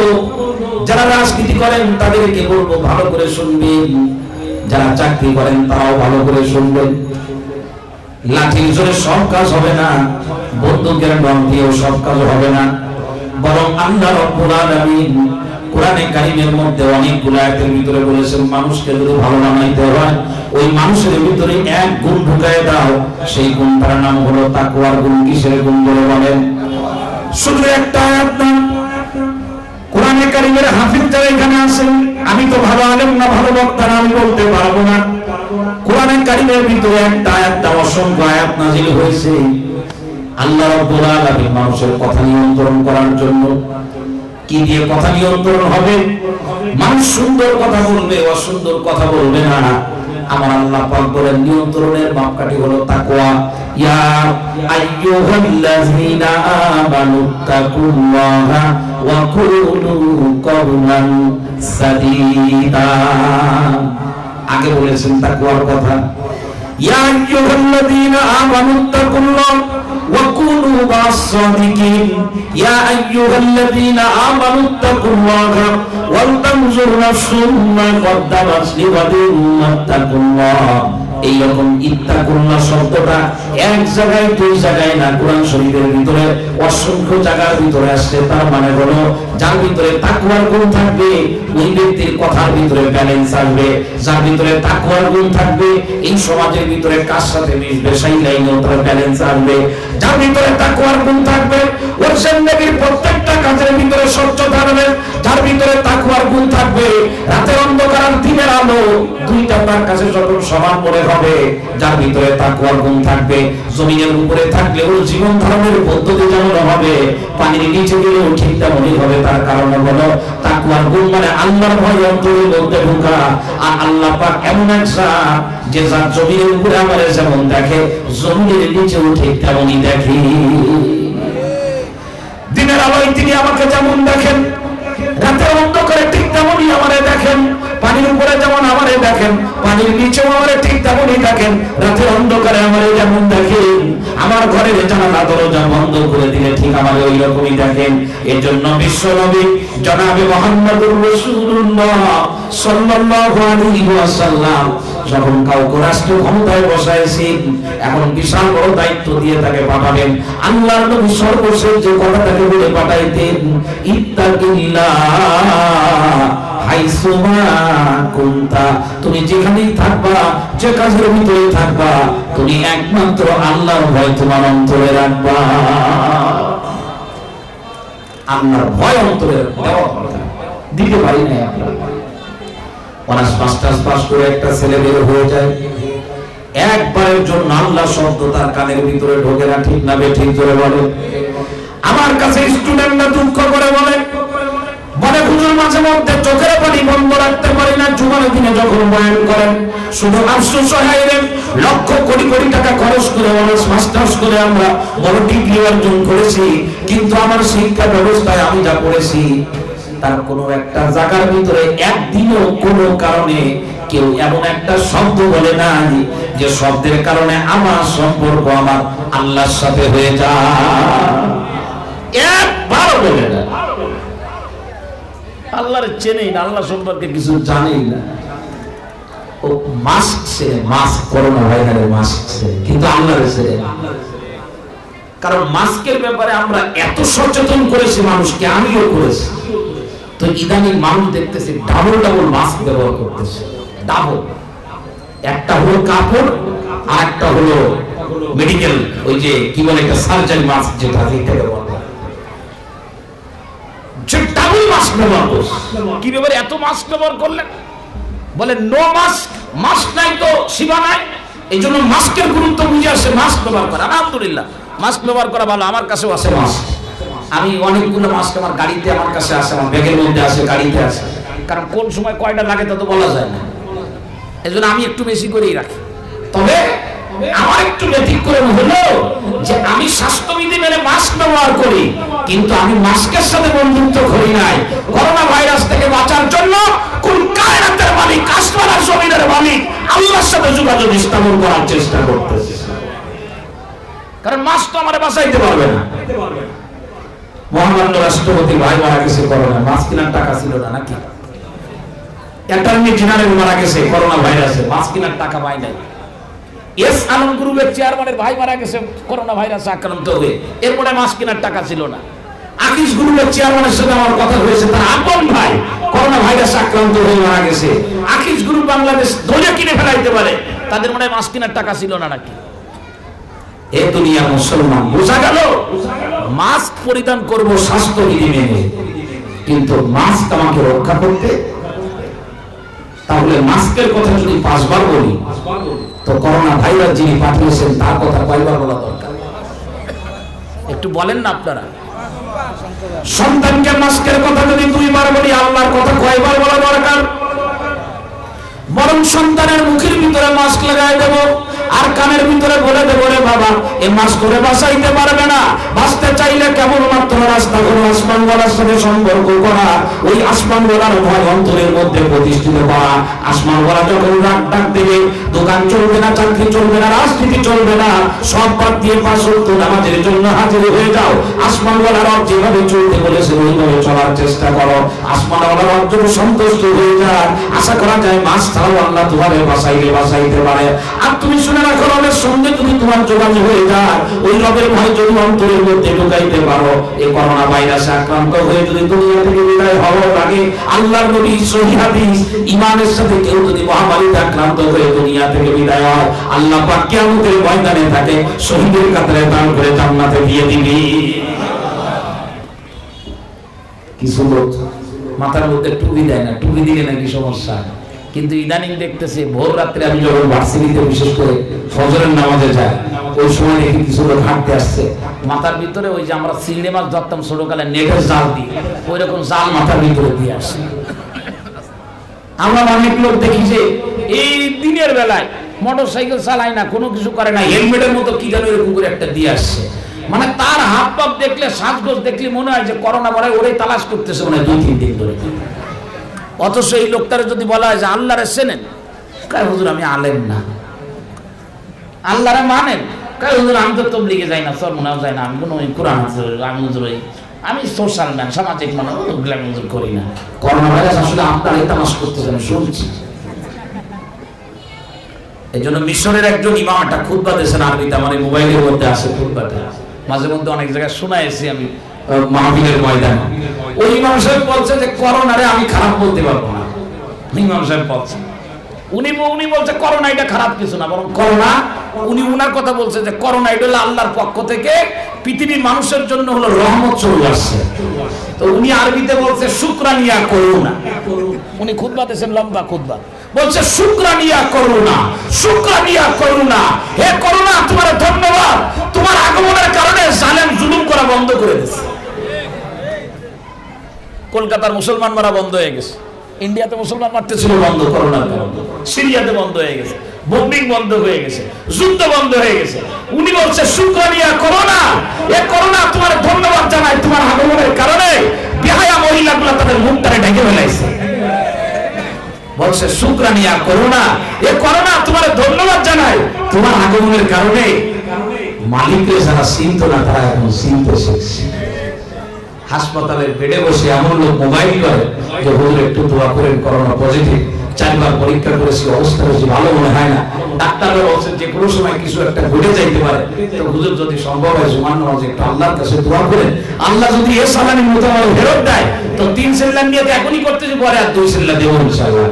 যারা রাজনীতি করেন তাদেরকে বলবো ভালো করে শুনবেন, যারা চাকরি করেন তারাও ভালো করে শুনবেন। লাঠির জোরে সব কাজ হবে না, বন্দুকের নল দিয়েও সব কাজ হবে না, বরং আল্লাহ রাব্বুল আলামিন কোরআনে কারীমের মধ্যে অনেকগুলো আয়াতের ভিতরে বলেছেন মানুষকে যদি ভালো বানাইতে হয় ওই মানুষের ভিতরে এক গুণ ঢুকায় দাও, সেই গুণটার নাম হলো তাকওয়ার গুণ। কিসের গুণ বলে বলেন? শুধু একটা আয়াত না, কোরআনে কারীমের হাফিজ যারা এখানে আছেন, আমি তো ভালো আলেম না, ভালো বক্তা না, আমি বলতে পারবো না। কোরআনে কারীমের ভিতরে একটা আয়াত না, অসংখ্য আয়াত নাযিল হয়েছে আল্লাহ রাব্বুল আলামিন মানুষের কথা নিয়ন্ত্রণ করার জন্য। কি দিয়ে কথা নিয়ন্ত্রণ হবে? মানুষ সুন্দর কথা বলবে, অসুন্দর কথা বলবে না। আমার আল্লাহ পাক বলেন নিয়ন্ত্রণের মাপকাঠি হলো তাকওয়া। ইয়া আইয়ুহাল্লাযীনা আমানুত্তাকুল্লাহা ওয়া কুলু কওলান সাদীদা। আগে বলেছেন তাকওয়ার কথা। ইয়া আইয়ুহাল্লাযীনা আমানুত্তাকুল্লাহা ওয়া কুলু মা'আস-সাদিকিন। ইয়া আইয়ুহাল্লাযীনা আমানুত্তাকুল্লাহা ওয়াল তানজুর নাফসুম মা কদ্দামাত লিগাদিন ওয়াত্তাকুল্লাহ। এইরকম ইত্তাকুল্লাহ শব্দটা এক জায়গায় দুই জায়গায় না, কোরআন শরীফের ভিতরে অসংখ্য জায়গার ভিতরে আসছে। তার মানে হলো যার ভিতরে তাকওয়ার গুণ থাকবে ওই ব্যক্তির কথার ভিতরে ব্যালেন্স আসবে। যার ভিতরে তাকওয়ার গুণ থাকবে এই সমাজের ভিতরে কার সাথে মিশবে সেই লাইনেও তার ব্যালেন্স আসবে। যার ভিতরে তাকওয়ার গুণ থাকবে ওর তোর জিন্দেগীর প্রত্যেকটা কাজের ভিতরে সহ্য থাকবে, যার ভিতরে তাকওয়ার গুণ থাকবে। রাতের অন্ধকার আর দিনের আলো দুইটা তার কাছে যখন সমান মনে হবে, যার ভিতরে তাকওয়ার গুণ থাকবে। জমিনের উপরে থাকলে ওর জীবন ধারণের পদ্ধতি যেমন হবে, পানির নিচে গেলেও ঠিক তেমনই হবে। তার কারণ হলো তাকওয়ার গুণ মানে আল্লাহর ভয় অন্তরের মধ্যে ঢোকা। আর আল্লাহ পাক এমন একটা যে যার জমিনের উপরে আমারে যেমন দেখে, জমিনের নিচেও ঠিক তেমনই দেখে। দিনের আলোয় তিনি আমাকে যেমন দেখেন, রাতের অন্ধকারে ঠিক তেমনই আমারে দেখেন। পানির উপরে যেমন আমারে দেখেন, পানির নিচেও আমারে ঠিক তেমনই দেখেন। রাতের অন্ধকারে আমারে যেমন দেখেন, আমার ঘরের জানালা দরজা বন্ধ করে দিলে ঠিক আমারে ওই রকমই দেখেন। এর জন্য বিশ্ব নবী জনাবে মুহাম্মদুর রাসূলুল্লাহ সাল্লাল্লাহু আলাইহি ওয়াসাল্লাম যখন কাউকে রাষ্ট্র ক্ষমতায় বসাইছেন, এখন বিশাল বড় দায়িত্ব দিয়ে তাকে পাঠাবেন। আল্লাহর নবী সর্বশেষ যে কথাটাকে বলে পাঠাইতেন, ইত্তাকিল্লাহ হাইসুমা কুনতা, তুমি যেখানেই থাকবা, যে কাজের ভিতরে থাকবা, তুমি একমাত্র আল্লাহর ভয় তোমার অন্তরে রাখবা। আল্লাহর ভয় অন্তরে দিতে পারি না আমরা। অনার্স মাস্টার্স পাস করে একটা ছেলে বের হয়ে যায়, একবারের জন্য আল্লাহ শব্দ তার কানের ভিতরে ঢোকে না। ঠিক না ঠিক জোরে বলে। আমার কাছে স্টুডেন্টরা দুঃখ করে বলে হুজুর মাঝে মধ্যে চোখের পানি বন্ধ রাখতে পারি না। জুমার দিনে যখন বয়ান করেন শুধু আফসোস হয় রে, লক্ষ কোটি কোটি টাকা খরচ করে অনার্স মাস্টার্স করে আমরা বড় ডিগ্রি অর্জন করেছি, কিন্তু আমার শিক্ষা ব্যবস্থায় আমি যা করেছি তার কোনো একটা জায়গার ভিতরে একদিনও কোনো কারণে কেউ এমন একটা শব্দ বলে নাই যে শব্দের কারণে আমার সম্পর্ক আমার আল্লাহর সাথে হয়ে যায়। একবারও বলে না। আল্লাহর চেনেই না, আল্লাহ সম্পর্কে কিছু জানেই না। ও মাস্ক ছেড়ে, মাস্ক করোনা ভাইরাসের মাস্ক ছেড়ে, কিন্তু আল্লাহর ছেড়ে। কারণ মাস্কের ব্যাপারে আমরা এত সচেতন করেছি মানুষকে, আমিও করেছি। তো ইদানিং মানুষ দেখতেছে ডাবল ডাবল মাস্ক ব্যবহার করতেছে। ডাবল, একটা হলো কাপড় আর একটা হলো মেডিকেল, ওই যে কি বলে একটা সার্জারি মাস্ক, যেটা এটা ব্যবহার করে। ডাবল মাস্ক ব্যবহার করছে। কি ব্যাপারে এত মাস্ক ব্যবহার করলেন? বলে নো মাস্ক, মাস্ক নাই তো সীমা নাই, এই জন্য মাস্কের গুরুত্ব বুঝে আসে মাস্ক ব্যবহার করা। আলহামদুলিল্লাহ, মাস্ক ব্যবহার করা ভালো। আমার কাছেও আছে মাস্ক। আমি অনেকগুলো মাস্ক আমার গাড়িতে আমার কাছে আছে, আমার ব্যাগের মধ্যে আছে, গাড়িতে আছে। কারণ কোন সময় কয়টা লাগে তা তো বলা যায় না, এই জন্য আমি একটু বেশি করেই রাখি। তবে আমার একটু ব্যতিক্রম হলো যে আমি স্বাস্থ্যবিধি মেনে মাস্ক ব্যবহার করি, কিন্তু আমি মাস্কের সাথে বন্ধুত্ব করি নাই। করোনা ভাইরাস থেকে বাঁচার জন্য কোন কায়নাতের মালিক, আসমান আর জমিনের মালিক আল্লাহর সাথে যোগাযোগ স্থাপন করার চেষ্টা করতেছি। কারণ মাস্ক তো আমারে বাঁচাইতে পারবে না। মহামান্য রাষ্ট্রপতি ভাই মারা গেছে করোনা, মাস্ক কেনার টাকা ছিল না নাকি? অ্যাটর্নি জেনারেল মারা গেছে করোনা ভাইরাসে, মাস্ক কেনার টাকা পাই নাই। এস আলম গ্রুপের চেয়ারম্যানের ভাই মারা গেছে করোনা ভাইরাসে আক্রান্ত হয়ে, এর মনে মাস্ক কেনার টাকা ছিল না। আকিস গ্রুপের চেয়ারম্যানের সাথে আমার কথা হয়েছে, তার আপন ভাই করোনা ভাইরাসে আক্রান্ত হয়ে মারা গেছে। আকিস গ্রুপ বাংলাদেশ ধরে কিনে ফেলাইতে পারে, তাদের মনে মাস্ক কেনার টাকা ছিল না নাকি? এ দুনিয়ার মুসলমান বোঝা গেল মাস্ক পরিধান করব স্বাস্থ্যবিধি মেনে, কিন্তু মাস্ক আমাকে রক্ষা করতে। তাহলে মাস্কের কথা যদি 5 বার বলি, তো করোনা ভাইরাস যিনি পাঠিয়েছেন তার কথা কয়বার বলা দরকার? একটু বলেন না আপনারা। সন্তানকে মাস্কের কথা যদি 2 বার বলি, আল্লাহর কথা কয়বার বলা দরকার? বরং সন্তানের মুখের ভিতরে মাস্ক লাগাই দেব আর কানের ভিতরে বলে দেবো, রে বাবা এই মাস্ক করে বাঁচাইতে পারবে না, বাঁচতে চাইলে কেবলমাত্র রাস্তা হলো আসমানওয়ালার সাথে সম্পর্ক করা, ওই আসমানওয়ালার ভয় অন্তরের মধ্যে প্রতিষ্ঠিত করা। আসমানওয়ালা যখন ডাক দেবে, দোকান চলবে না, চাকরি চলবে না, রাজনীতি চলবে না, সব বাদ দিয়ে 5 ওয়াক্ত নামাজের জন্য হাজির হয়ে যাও। আসমানওয়ালার রব যেভাবে চলতে বলেছে ওইভাবে চলার চেষ্টা করো। আসমানওয়ালার রব যদি সন্তুষ্ট হয়ে যায়, আশা করা যায় মাস ছাড়াও আল্লাহ তোমারে বাঁচাইতে পারে। আর তুমি শুনে রাখো, রবের সঙ্গে যদি তোমার যোগাযোগ হয়ে যায়, ওই রবের ভয় যদি অন্তরের মধ্যে ঢুকাইতে পারো, এই করোনা ভাইরাসে আক্রান্ত হয়ে যদি দুনিয়া থেকে বিদায় হওয়ার আগে আল্লাহর নবী সহিহ হাদিস, ঈমানের সাথে কেউ যদি মহামারীতে আক্রান্ত হয়ে দুনিয়া থেকে বিদায় হয়, আল্লাহ পাক কিয়ামতের ময়দানে তাকে শহীদের কাতারে দান করে জান্নাতে দিয়ে দিবেন। কিছু লোক মাথার মধ্যে টুপি দেয় না, টুপি দিলে নাকি সমস্যা। কিন্তু ইদানিং দেখতেছে ভোর রাত্রে আমি যখন ভার্সিটিতে বিশেষ করে ফজরের নামাজে যাই, ওই সময় দেখি কিছু লোক হাঁটতে আসছে, মাথার ভিতরে ওই যে আমরা চিংড়ি মাছ ধরতাম ছোটকালে নেটের জাল দিয়ে, ওই রকম জাল মাথার ভিতরে দিয়ে আসছে। আমরা অনেক লোক দেখি যে এই দিনের বেলায় মোটর সাইকেল চালায় না, কোনো কিছু করে না, হেলমেটের মতো কি যেন এরকম করে একটা দিয়ে আসছে। মানে তার হাত পাপ দেখলে, শ্বাসগোজ দেখলে মনে হয় যে করোনা মনে হয় ওরাই তালাশ করতেছে মনে হয় 2-3 দিন ধরে। অথচ এই লোকটারে যদি বলা হয় যে আল্লাহরে চেনেন, কয় হুজুর আমি আলেম না। আল্লাহরে মানেন, কয় হুজুর আমি তো তবলিগে যাই না, চরমনাও যাই না, আমি কোনো কোরআন আমি হুজুর আমি সোশ্যাল ম্যান, সামাজিক মানুষ, ওগুলো আমি হুজুর করি না। করোনা ভাইরাস আসলে আপনারাই তামাশ করতেছে আমি শুনছি। এই জন্য মিশরের একজন ইমাম একটা খুতবা দিয়েছেন আরবিতে, আমার এই মোবাইলের মধ্যে আছে খুতবাটা, মাঝে মধ্যে অনেক জায়গায় শোনাইছি আমি মাহফিলের ময়দানে। ওই ইমাম সাহেব বলছে যে করোনারে আমি খারাপ বলতে পারবো না। ইমাম সাহেব বলছে, উনি বলছে করোনা এটা খারাপ কিছু না, বরং করোনা, উনি উনার কথা বলছে যে করোনা এটা হলো আল্লাহর পক্ষ থেকে পৃথিবীর মানুষের জন্য হলো রহমত চলে আসছে। তো উনি আরবিতে বলছে শুকরানিয়া করুণা। উনি খুতবা দিয়েছেন, লম্বা খুতবা, বলছে শুকরানিয়া করুণা, শুকরানিয়া করুণা। হে করোনা তোমার ধন্যবাদ, তোমার আগমনের কারণে জালেম জুলুম করা বন্ধ করে দিয়েছে। কলকাতার মুসলমান মারা বন্ধ হয়ে গেছে, ইন্ডিয়াতে মুসলমান মারতে ছিল বন্ধ করোনার কারণে, সিরিয়াতে বন্ধ হয়ে গেছে, বোম্বিং বন্ধ হয়ে গেছে, যুদ্ধ বন্ধ হয়ে গেছে। উনি বলছে শুকরানিয়া করোনা, এ করোনা তোমার ধন্যবাদ জানাই, তোমার আগমনের কারণে বেহায়া মহিলাগুলো তাদের মুখটারে ঢেকে ফেলাইছে। বলছে শুকরানিয়া করোনা, এ করোনা তোমার ধন্যবাদ জানাই, তোমার আগমনের কারণে মালিকরে যারা চিনত না তারা এখন চিনতে শিখছে। হাসপাতালের বেডে বসে এমন লোক মোবাইল করে যে হুজুর একটু দোয়া করেন, করোনা পজিটিভ, 4 বার পরীক্ষা করেছি, অবস্থা বেশি ভালো মনে হয় না, ডাক্তাররা বলছেন যে কোনো সময় কিছু একটা ঘটে যাইতে পারে, তো হুজুর যদি সম্ভব হয় জুমার নামাজে একটু আল্লাহর কাছে দোয়া করেন, আল্লাহ যদি এ সালানি মতো আমার ফেরত দেয় তো 3 সেল্লা নিয়ে এখনই করতেছি, পরে আর 2 সেল্লা দেবো ইনশাআল্লাহ।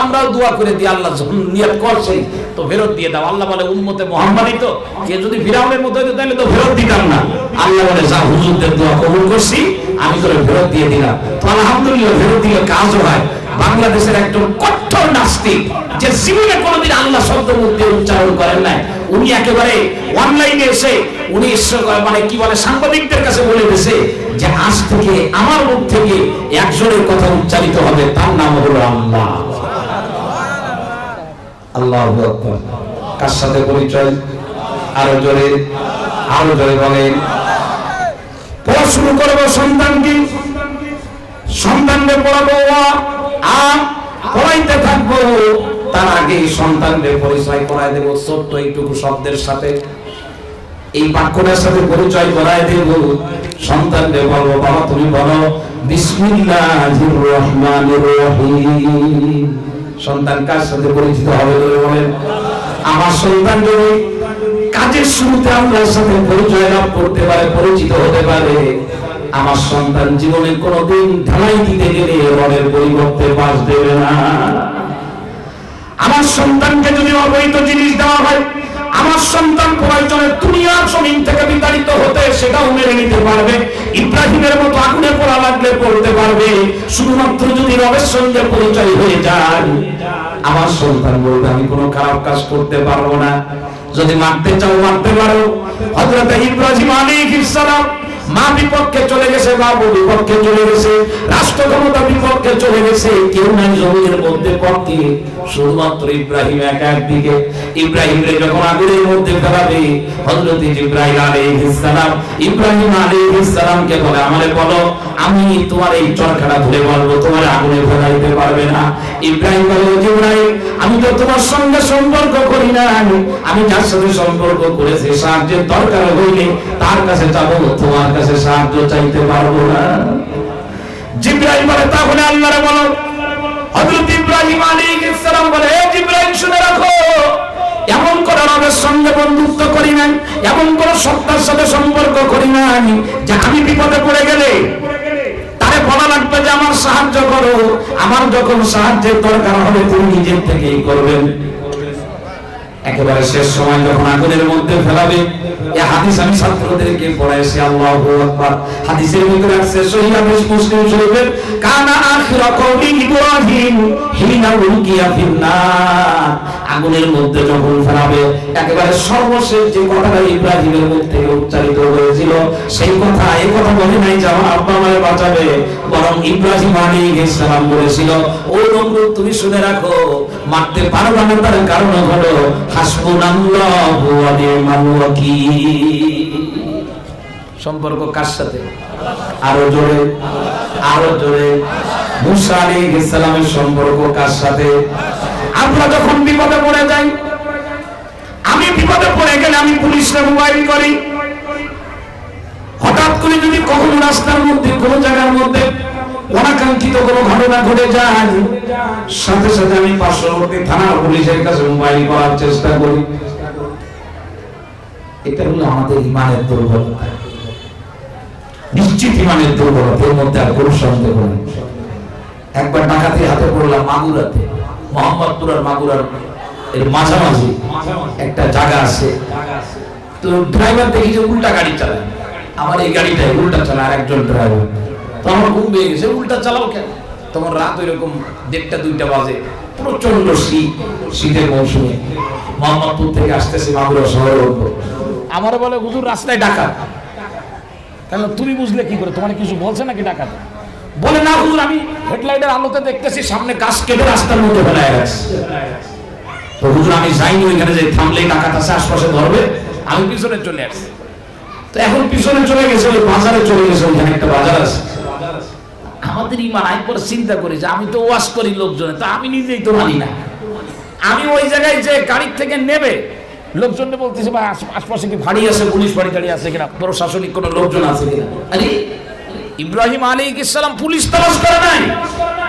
আমরাও দোয়া করে দিই, আল্লাহ যখন নিয়ত করছে তো ফেরত দিয়ে দাও। আল্লাহ বলে উম্মতে মুহাম্মাদি তো, কে যদি ফিরাউনের মতো হইতো তাহলে তো ফেরত দিতাম না। আল্লাহ বলে যা হুজুরদের দোয়া কবুল করছি, আমি তোরে ফেরত দিয়ে দিলাম। তো আলহামদুলিল্লাহ ফেরত দিলে কাজও হয়। বাংলাদেশের একজন কঠোর নাস্তিক, যে জীবনে কোনোদিন আল্লাহ শব্দ মুখ দিয়ে উচ্চারণ করেন নাই, উনি একেবারে অনলাইনে এসে উনি মানে কি বলে সাংবাদিকদের কাছে বলে দিয়েছে যে আজ থেকে আমার মুখ থেকে একজনের কথা উচ্চারিত হবে, তার নাম হলো আল্লাহ। আল্লাহু আকবার। কার সাথে পরিচয়? আরো জোরে বলেন। পড়াশুরু করবো সন্তানকে, সন্তানকে পড়াবো আর পড়াইতে থাকবো, তার আগে সন্তানদের পরিচয় করায় দেব ছোট্ট এইটুকু শব্দের সাথে, এই বাক্যটার সাথে পরিচয় করায় দেব। সন্তানদের বলবো, বাবা তুমি বলো বিসমিল্লাহির রহমানির রহিম। সন্তান কার সাথে পরিচিত হবে বলেন? আমার সন্তান যদি কাজের শুরুতে আল্লাহর সাথে পরিচয় লাভ করতে পারে, পরিচিত হতে পারে, আমার সন্তান জীবনে কোনোদিন ঢালাই দিতে গেলে রডের পরিবর্তে বাঁশ দেবে না। আমার সন্তানকে যদি অবৈধ জিনিস দেওয়া হয়, আমার সন্তান প্রয়োজনে দুনিয়ার জমিন থেকে বিতাড়িত হতে সেটাও মেনে নিতে পারবে। ইব্রাহিমের মতো আগুনে পোড়া লাগলে পড়তে পারবে, শুধুমাত্র যদি রবের সঙ্গে পরিচয় হয়ে যায়। আমার সন্তান বলবে আমি কোনো খারাপ কাজ করতে পারবো না, যদি মারতে চাও মারতে পারো। হযরত ইব্রাহিম আলাইহিস সালাম মা বিপক্ষে চলে গেছে, বাবু বিপক্ষে চলে গেছে, রাষ্ট্র ক্ষমতা বিপক্ষে চলে গেছে, কেউ নাই জমিনের মধ্যে পক্ষে, শুধুমাত্র ইব্রাহিম একা একদিকে। ইব্রাহিমরে যখন আগুনের মধ্যে ফেলাবে, হযরত জিবরাইল আলাইহিস সালাম ইব্রাহিম আলাইহিস সালামকে বলে আমারে বলো, আমি তোমার এই চরকাটা ধরে বলবো, তোমার আগুনে ফেলাইতে পারবে না। ইব্রাহিম বলে জিবরাইল আমি তো তোমার সঙ্গে সম্পর্ক করি না, আমি যার সাথে সম্পর্ক করেছি সাহায্যের দরকার হইলে তার কাছে যাবো, তোমার কাছে সাহায্য চাইতে পারবো না। জিবরাইল বলে তাহলে আল্লাহরে বলো। হযরত ইব্রাহিম আলাইহিস সালাম বলে হে জিবরাইল শুনে রাখো, এমন কোন রবের সঙ্গে বন্ধুত্ব করি নাই, এমন কোন সত্তার সাথে সম্পর্ক করি নাই যে আমি বিপদে পড়ে গেলে তারে বলা লাগবে যে আমার সাহায্য করো, আমার যখন সাহায্যের দরকার হবে তুমি নিজের থেকেই করবেন। একেবারে শেষ সময় যখন আগুনের মধ্যে ফেলাবে, এই হাদিস আমি ছাত্রদেরকে পড়াইছি। আল্লাহু আকবার। হাদিসের মধ্যে আছে সহিহ হাদিস মুসলিম শরীফের, কানা আখিরা কওলি ইব্রাহিম হিনা উলকিয়া ফিন্নার। আগুনের মধ্যে যখন ফেলাবে, একেবারে সর্বশেষ যে কথাটা ইব্রাহিমের মুখ থেকে উচ্চারিত হয়েছিল, সেই কথা এই কথা বলে নাই যে আমার আব্বা আমারে বাঁচাবে, বরং ইব্রাহিম আলাইহিস সালাম বলেছিল, ও নমরুদ তুমি শুনে রাখো, মারতে পারবে না তার কারণ হলো হাসবুনাল্লাহু ওয়া নি'মাল ওয়াকিল। সম্পর্ক কার সাথে? আরো জোরে, আরো জোরে। মুসা আলাইহিস সালামের সম্পর্ক কার সাথে? আমরা যখন বিপদে পড়ে যাই, আমি বিপদে পড়ে গেলে আমি পুলিশকে মোবাইল করি। হঠাৎ করে যদি কখনো রাস্তার মধ্যে কোনো জায়গার মধ্যে অনাকাঙ্ক্ষিত কোনো ঘটনা ঘটে যায়, সাথে সাথে আমি পার্শ্ববর্তী থানার পুলিশের কাছে মোবাইল করার চেষ্টা করি। এটা হলো আমাদের ইমানের দুর্বলতা, নিশ্চিত ইমানের দুর্বলতা, এর মধ্যে আর কোনো সন্দেহ নেই। একবার ডাকাতি হাতে পড়লাম মাগুরাতে, মোহাম্মদপুর আর মাগুরার এর মাঝামাঝি একটা জায়গা আছে। তো ড্রাইভার দেখি যে উল্টা গাড়ি চালায়, আমার এই গাড়িটাই উল্টা চালায় আর একজন ড্রাইভার। তো আমার ঘুম পেয়ে গেছে, উল্টা চালাও কেন? তোমার রাত ওইরকম 1টা-2টা বাজে, প্রচন্ড শীতের মৌসুমে মোহাম্মদপুর থেকে আসতেছে মাগুরা শহরের উপর। আমার বলে হুজুর রাস্তায় ডাকাত। কেন তুমি বুঝলে কি করে? তোমার কিছু বলছে নাকি ডাকাত? বলে না হুজুর, আমি হেডলাইটের আলোতে দেখতেছি সামনে গাছ কেটে রাস্তার মধ্যে ফেলায় গেছে। তো হুজুর আমি যাইনি ওইখানে, যে থামলেই ডাকাত আছে আশপাশে ধরবে, আমি পিছনে চলে আসছি। তো এখন পিছনে চলে গেছে, ওই বাজারে চলে গেছে, ওইখানে একটা বাজার আছে। আমাদের ইমান একবার চিন্তা করি যে আমি তো ওয়াজ করি লোকজনে, তা আমি নিজেই তো মানি না। আমি ওই জায়গায় যে গাড়ির থেকে নেবে লোকজনকে বলতেছে ভাই আশপাশে কি ফাঁড়ি আছে, পুলিশ ফাঁড়ি টাড়ি আছে কিনা, প্রশাসনিক কোনো লোকজন আছে কিনা। আরে ইব্রাহিম আলাইহিস সালাম পুলিশ তালাশ করে নাই,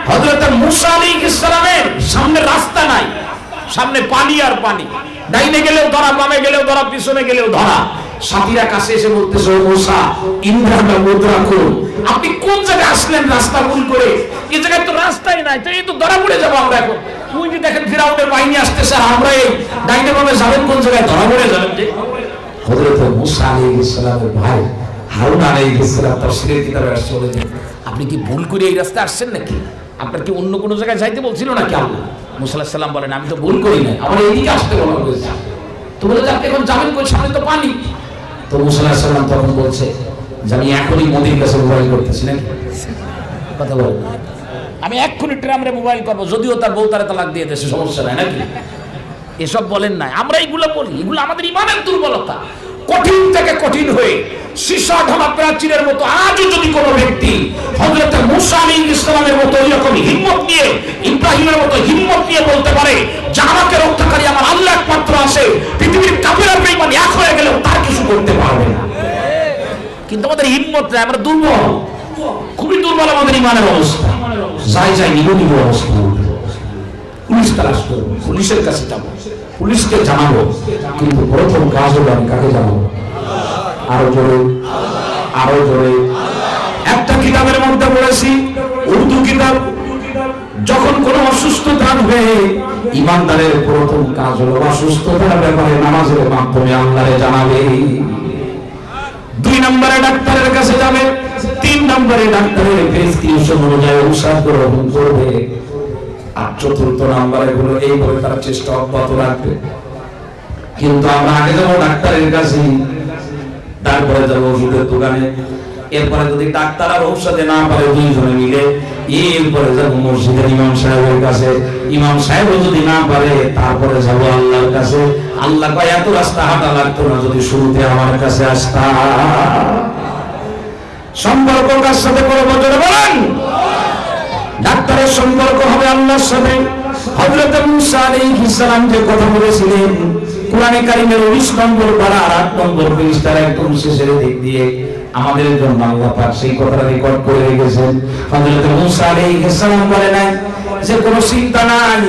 হযরত মুসা আলাইহিস সালামের সামনে রাস্তা নাই, সামনে পানি আর পানি, ডাইনে গেলেও ধরা, বামে গেলেও ধরা, পিছনে গেলেও ধরা। সাথীরা কাছে এসে বলতেছে, ও মুসা ইন্দ্রাটা মুদ্রা করুন, আপনি কোন জায়গায় আসলেন রাস্তা ভুল করে? এই জায়গায় তো রাস্তাই নাই, তো এই তো ধরা পড়ে যাবো আমরা এখন। ওই যে দেখেন ফিরাউনের বাহিনী আসতেছে, আমরা এই ডাইনে বামে যাবেন কোন জায়গায়? ধরা পড়ে যাবেন। যে হযরত মুসা আলাইহিস সালামের ভাই হারুন আলাইহিস সালাম তাফসীরের কিতাবে আসছে, বলেন আপনি কি ভুল করে এই রাস্তায় আসছেন নাকি? আপনার কি অন্য কোনো জায়গায় যাইতে বলছিল নাকি আল্লাহ? মুসা আলাইহিস সালাম বলেন আমি তো ভুল করি নাই, আমার এইদিকে আসতে বলা হয়েছে। তো বলে যে আপনি এখন যাবেন কই? সামনে তো পানি। তো মুসা আলাইহিস সালাম তখন বলছে যে আমি এখনই মোদির কাছে মোবাইল করতেছি নাকি? কথা বলেন, আমি এক্ষুনি ট্রামরে মোবাইল করবো, যদিও তার বউ তারা তালাক দিয়ে দেশে, সমস্যা নাই নাকি? এসব বলেন নাই, আমরা এইগুলো বলি। এগুলো আমাদের ইমানের দুর্বলতা। কঠিন থেকে কঠিন হয়ে সীসা ঢালা প্রাচীরের মতো আজও যদি কোনো ব্যক্তি হযরত মুসা আলাইহিস সালামের মতো এরকম হিম্মত নিয়ে, ইব্রাহিমের মতো হিম্মত নিয়ে বলতে পারে যে আমাকে রক্ষাকারী আমার আল্লাহ একমাত্র আছে, পৃথিবীর কাফের আর বেঈমান এক হয়ে গেলেও তার কিছু করতে পারবে না। কিন্তু আমাদের হিম্মত নাই, আমরা দুর্বল, খুবই দুর্বল আমাদের ইমানের অবস্থা। যাই নিরুদ্র অবস্থা। পুলিশ তালাশ করবো, পুলিশের কাছে যাবো, পুলিশকে জানাবো, কিন্তু প্রথম কাজ হলো আমি কাকে জানাবো? আরো জোরে, আরো জোরে। একটা কিতাবের মধ্যে পড়েছি, উর্দু কিতাব, যখন কোনো অসুস্থতা হবে ইমানদারের প্রথম কাজ হলো অসুস্থতার ব্যাপারে নামাজের মাধ্যমে আল্লাহরে জানাবে। 2 নম্বরে ডাক্তারের কাছে যাবে, 3 নম্বরে ডাক্তারের প্রেসক্রিপশন অনুযায়ী ঔষধ গ্রহণ করবে, আর 4র্থ নম্বরে হলো এইভাবে তার চেষ্টা অব্যাহত রাখবে। কিন্তু আমরা আগে যাবো ডাক্তারের কাছে, তারপরে যাবো ওষুধের দোকানে, এরপরে যদি ডাক্তার আর ঔষধে না পারে 2 জনে মিলে, এরপরে যাবো মসজিদের ইমাম সাহেবের কাছে, ইমাম সাহেব যদি না পারে তারপরে যাবো আল্লাহর কাছে। আল্লাহ কয় এত রাস্তা হাঁটা লাগতো না যদি শুরুতে আমার কাছে আসতা। সম্পর্ক কার সাথে করবো জোরে বলেন? ডাক্তারের সম্পর্ক হবে আল্লাহর সাথে। হযরত মুসা আলাইহিস সালাম যে কথা বলেছিলেন কোরআনে কারীমের 19 নম্বর পারা 8 নম্বর পৃষ্ঠার একদম শেষের দিক দিয়ে আমাদের জন্য আল্লাহ পাক সেই কথাটা রেকর্ড করে রেখেছেন। হযরত মুসা আলাইহিস সালাম বলে নাই যে কোনো চিন্তা নাই,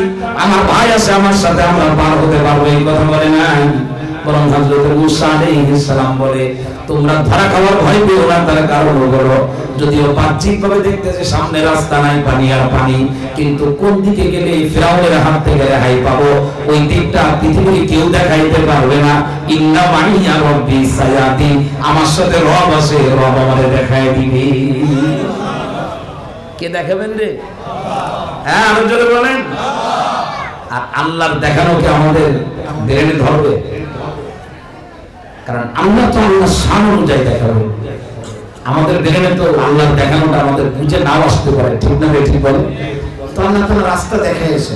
আমার ভাই আছে আমার সাথে, আমরা পার হতে পারবো, এই কথা বলে নাই। বরং হযরত মুসা আলাইহিস সালাম বলে তোমরা ধরা খাওয়ার ভয় পেও না, তার কারণ হলো যদিও বাহ্যিক ভাবে দেখতেছে সামনে রাস্তা নাই, পানি আর পানি, কিন্তু কোন দিকে গেলে ফিরাউনের হাত থেকে রেহাই পাবো ওই দিকটা পৃথিবীর কেউ দেখাইতে পারবে না। ইন্না মাইয়া রব্বি সায়াতি, আমার সাথে রব আছে, রব আমারে দেখায় দিবে। কে দেখাবেন রে? হ্যাঁ আরো জোরে বলেন। আর আল্লাহর দেখানোকে আমাদের ব্রেনে ধরবে, কারণ আল্লাহ তো আল্লাহ শান অনুযায়ী দেখাবে। আমাদের ব্রেনে তো আল্লাহর দেখানোটা আমাদের বুঝে নাও আসতে পারে, ঠিক না ঠিক বলে? তো আল্লাহ তাআলা রাস্তা দেখাইছে,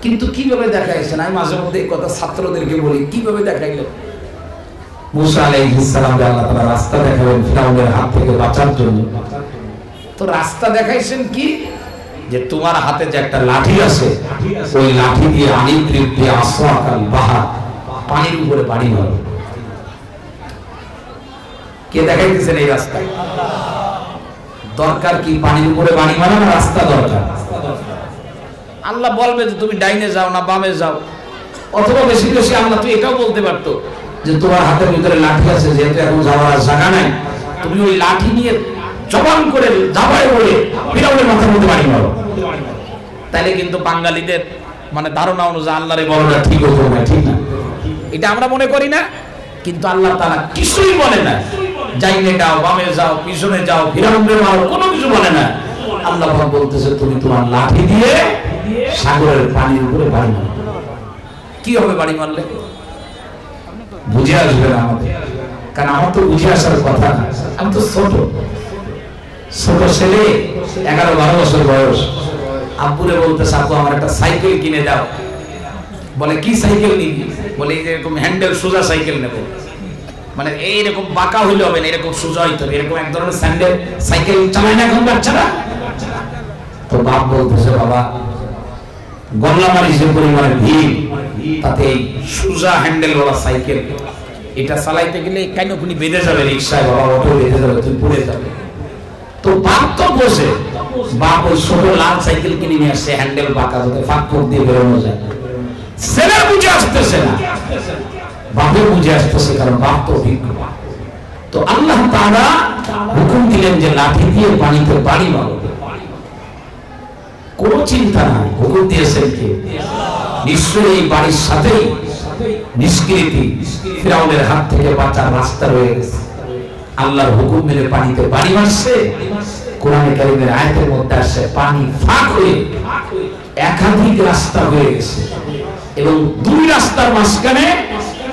কিন্তু কিভাবে দেখাইছেন? আমি মাঝে মধ্যে এই কথা ছাত্রদেরকে বলি, কিভাবে দেখাইলেন? মুসা আলাইহিস সালামকে আল্লাহ তাআলা রাস্তা দেখাবেন ফিরাউনের হাত থেকে বাঁচার জন্য। তো রাস্তা দেখাইছেন কি? যে তোমার হাতে যে একটা লাঠি আছে, ওই লাঠি দিয়ে আনিদ্রিব দিয়ে আসওয়াকাল বাহা, পানির উপরে বাড়ি মারো। কে দেখাইতেছেন এই রাস্তা? দরকার কি পানির উপরে বাড়ি মারা না রাস্তা দরকার? আল্লাহ বলবে যে তুমি ডাইনে যাও না বামে যাও, অথবা বেশি বেশি আল্লাহ তুই এটাও বলতে পারতো যে তোমার হাতের ভিতরে লাঠি আছে, যেহেতু এখন যাওয়ার জায়গা নাই, তুমি ওই লাঠি নিয়ে জবান করে দাবায় বলে ফিরাউনের মাথার মধ্যে বাড়ি মারো। তাইলে কিন্তু বাঙালিদের মানে ধারণা অনুযায়ী আল্লাহরে বলাটা ঠিক হতো না, ঠিক না? এটা আমরা মনে করি না, কিন্তু আল্লাহ তাআলা কিছুই বলে না। যাইনে যাও, বামে যাও, পিছনে যাও, ফিরাউনকে মারো, কোনো কিছু বলে না। আল্লাহ পাক বলতেছে তুমি তোমার লাঠি দিয়ে সাগরের পানির উপরে বাড়ি মারো। কি হবে বাড়ি মারলে? বুঝে আসবে না আমাদের, কারণ আমার তো বুঝে আসার কথা না। আমি তো ছোট ছেলে, 11-12 বছর বয়স। আব্বুরে বলতেছে আব্বু আমার একটা সাইকেল কিনে দাও। বলে কি সাইকেল নিবি? বলে এই যে এরকম হ্যান্ডেল সোজা সাইকেল নেব। মানে এইরকম বাঁকা হইলে হবে না, এরকম সোজা হইতে হবে। এরকম এক ধরনের স্যান্ডেল সাইকেল চালায় না এখন বাচ্চারা। তো বাপ বলতেছে বাবা গল্লামারি যে পরিমাণে ভিড়, তাতে এই সোজা হ্যান্ডেলওয়ালা সাইকেল এটা চালাইতে গেলে কাইনকুনি বেঁধে যাবে, রিক্সায় বাবা অটো বেঁধে যাবে, তুই পড়ে যাবে। তো বাপ তো বসে, বাপ ওই ছোট লাল সাইকেল কিনে নিয়ে আসছে, হ্যান্ডেল বাঁকা, যাতে ফাঁক ফুক দিয়ে বেরোনো যায়। ছেলে বুঝে আসতেছে না, বাপে বুঝে আসতেছে, কারণ বাপ তো অভিজ্ঞ। তো আল্লাহ তাআলা হুকুম দিলেন যে লাঠি দিয়ে পানিতে বাড়ি মারো। কোন চিন্তা নাই, হুকুম দিয়েছেন কে? নিশ্চয়ই এই বাড়ির সাথেই নিষ্কৃতি, ফিরাউনের হাত থেকে বাঁচার রাস্তা রয়ে গেছে। আল্লাহর হুকুম মেনে পানিতে বাড়ি মারছে। কোরআনে কারীমের আয়াতের মধ্যে আসে পানি ফাঁক হয়ে একাধিক রাস্তা হয়ে গেছে, এবং দুই রাস্তার মাঝখানে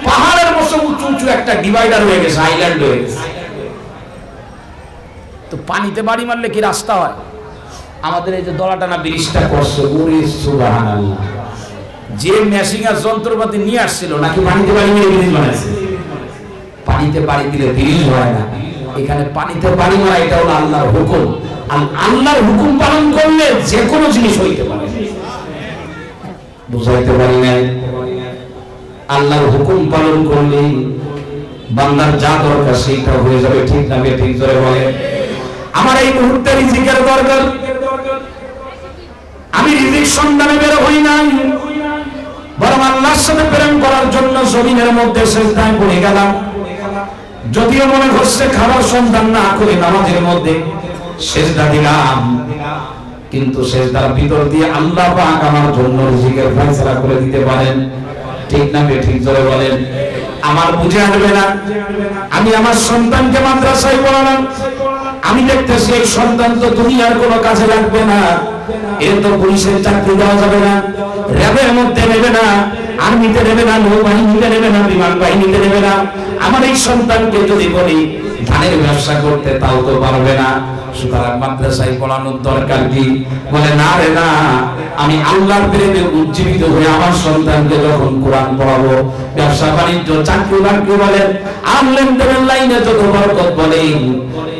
পাহাড়ের মতো উঁচু উঁচু একটা ডিভাইডার হয়ে গেছে, আইল্যান্ড হয়ে গেছে। তো পানিতে বাড়ি মারলে কি রাস্তা হয়? আমাদের এই যে দলাটানা ব্রিজটা করছে, ওরে সুবহানাল্লাহ, যে মেশিং আর যন্ত্রপাতি নিয়ে আসছিল নাকি পানিতে বাড়ি মেরে ব্রিজ বানাইছে? পানিতে বাড়ি দিলে ব্রিজ হয় না। এখানে পানিতে বাড়ি মারা এটা হলো আল্লাহর হুকুম। আর আল্লাহর হুকুম পালন করলে যে কোনো জিনিস হইতে পারে। বুঝাইতে পারি নাই? আল্লাহর হুকুম পালন করলে বান্দার যা দরকার সেইটা হয়ে যাবে, ঠিক না? ঠিক ধরে বলে আমার এই মুহূর্তে রিজিকের দরকার, আমি রিজিক সন্ধানে বের হই নাই, বরং আল্লাহর সাথে প্রেম করার জন্য জমিনের মধ্যে সিজদায় পড়ে গেলাম। যদিও মনে হচ্ছে খাবার সন্ধান না করে নামাজের মধ্যে সিজদা দিলাম, কিন্তু সিজদার ভিতর দিয়ে আল্লাহ পাক আমার জন্য রিজিকের ফয়সালা করে দিতে পারেন, ঠিক না? ঠিক জোরে বলেন। আমার বুঝে আসবে না, আমি আমার সন্তানকে মাদ্রাসায় পড়ালাম, আমি দেখতেছি এই সন্তান তো দুনিয়ার কোনো কাজে লাগবে না, এর তো পুলিশের চাকরি দেওয়া যাবে না, র্যাবের মধ্যে নেবে না, আর্মিতে নেবে না, নৌবাহিনীতে নেবে না, বিমান বাহিনীতে নেবে না। আমার এই সন্তানকে যদি বলি ধানের ব্যবসা করতে, তাও তো পারবে না, সুতরাং মাদ্রাসায় পড়ানোর দরকার কি? বলে না রে না, আমি আল্লাহর প্রেমে উজ্জীবিত হয়ে আমার সন্তানকে যখন কোরআন পড়াবো, ব্যবসা বাণিজ্য চাকরি বাকরি বলেন, আর লেনদেনের লাইনে যত বরকত বলেন,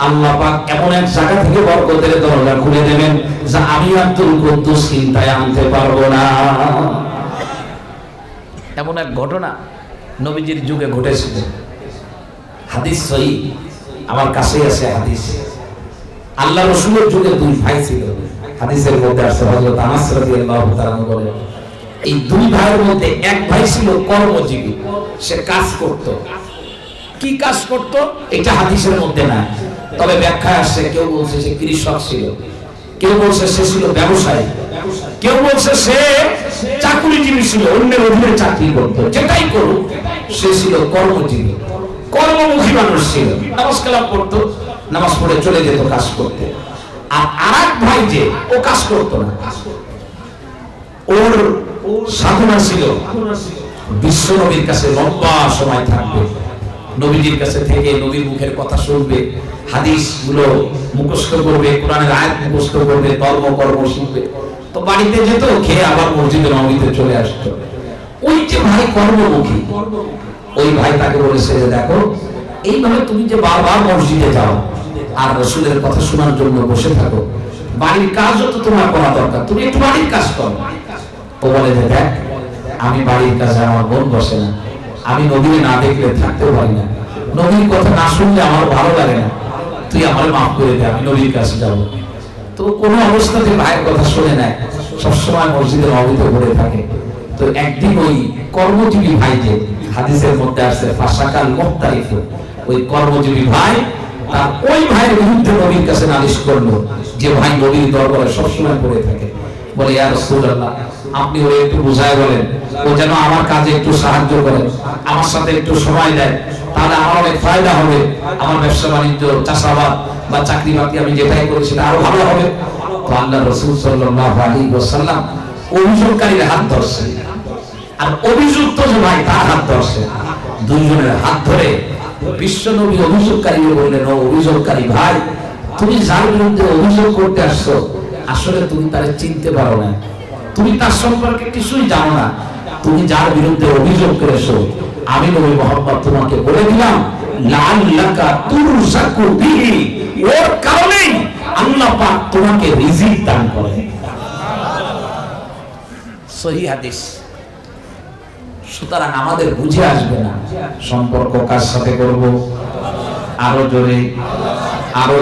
আল্লাহ পাক এমন এক জায়গা থেকে বরকতের দরজা খুলে দেবেন যা আমি আব্দুল কুদ্দুস চিন্তায় আনতে পারবো না। এমন এক ঘটনা নবীজির যুগে ঘটেছিল, হাদিস সহিহ, আমার কাছে আছে হাদিস। আল্লাহ রাসূলের যুগে দুই ভাই ছিল, হাদিসের মধ্যে আছে হযরত আনাস রাদিয়াল্লাহু তাআলা বলেন, এই দুই ভাইয়ের মধ্যে এক ভাই ছিল কর্মজীবী, সে কাজ করত, কি কাজ করত এটা হাদিসের মধ্যে না, তবে ব্যাখ্যায় আসছে। কেউ বলছে সে কৃষক ছিল, কেউ বলছে সে ছিল ব্যবসায়ী, কেউ বলছে সে চাকরিজীবী ছিল, অন্যের অধীনে চাকরি করতো। যেটাই করুক, সে ছিল কর্মজীবী, কর্মমুখী মানুষ ছিল। নামাজ কালাম পড়তো, নামাজ পড়ে চলে যেত কাজ করতে। আর আরেক ভাই যে ও কাজ করতো না, ওর সাধনা ছিল বিশ্ব নবীর কাছে লম্বা সময় থাকবে, নবীজির কাছে থেকে নবীর মুখের কথা শুনবে, হাদিস গুলো মুখস্থ করবে, কোরআনের আয়াত মুখস্থ করবে, কর্ম শিখবে। তো বাড়িতে যেত, খেয়ে আবার মসজিদে নবীতে চলে আসতো। ওই যে ভাই কর্মমুখী, ওই ভাই তাকে বলেছে যে দেখো, এইভাবে তুমি যে বারবার মসজিদে যাও আর রাসূলের কথা শোনার জন্য বসে থাকো, বাড়ির কাজও তো তোমার করা দরকার, তুমি একটু বাড়ির কাজ করো। ও বলে যে দেখ, আমি বাড়ির কাজে আমার মন বসে না, আমি নবীকে না দেখলে থাকতেও পারি না, নবীর কথা না শুনলে আমার ভালো লাগে না, তুই আমার মাফ করে দে, আমি নবীর কাছে যাবো। তো কোনো অবস্থাতে ভাইয়ের কথা শুনে নেয়, সবসময় মসজিদের নবীতে পড়ে থাকে। তো একদিন ওই কর্মজীবী ভাই, যে হাদিসের মধ্যে আসছে ফাসাকাল মুখতারিফ, ওই কর্মজীবী ভাই তার ওই ভাইয়ের বিরুদ্ধে নবীর কাছে নালিশ করলো, যে ভাই নবীর দরবারে সবসময় পড়ে থাকে। বলে ইয়া রাসূলুল্লাহ, আপনি ওরে একটু বুঝায় বলেন, ও যেন আমার কাজে একটু সাহায্য করে, আমার সাথে একটু সময় দেয়, তাহলে আমার অনেক ফায়দা হবে, আমার ব্যবসা বাণিজ্য, চাষাবাদ বা চাকরি বাকরি আমি যেটাই করি সেটা আরো ভালো হবে। তো আল্লাহ রাসূল সাল্লাল্লাহু আলাইহি ওয়াসাল্লাম অভিযোগকারীর হাত ধরছে, আর অভিযুক্ত যে ভাই তার হাত ধরছে, দুইজনের হাত ধরে বিশ্ব নবী অভিযোগকারীকে বললেন, ও অভিযোগকারী ভাই, তুমি যার বিরুদ্ধে অভিযোগ করতে আসছো, আসলে তুমি তারে চিনতে পারো না, তুমি তার সম্পর্কে কিছুই জানো না। তুমি যার বিরুদ্ধে অভিযোগ করেছো, আমি নবী মুহাম্মদ তোমাকে বলে দিলাম, লাআল্লাকা তুরযাকু বিহি, ওর কারণেই আল্লাহ পাক তোমাকে রিজিক দান করে। সহিহ হাদিস। সুতরাং আমাদের বুঝে আসবে না সম্পর্ক কার সাথে করব, আরো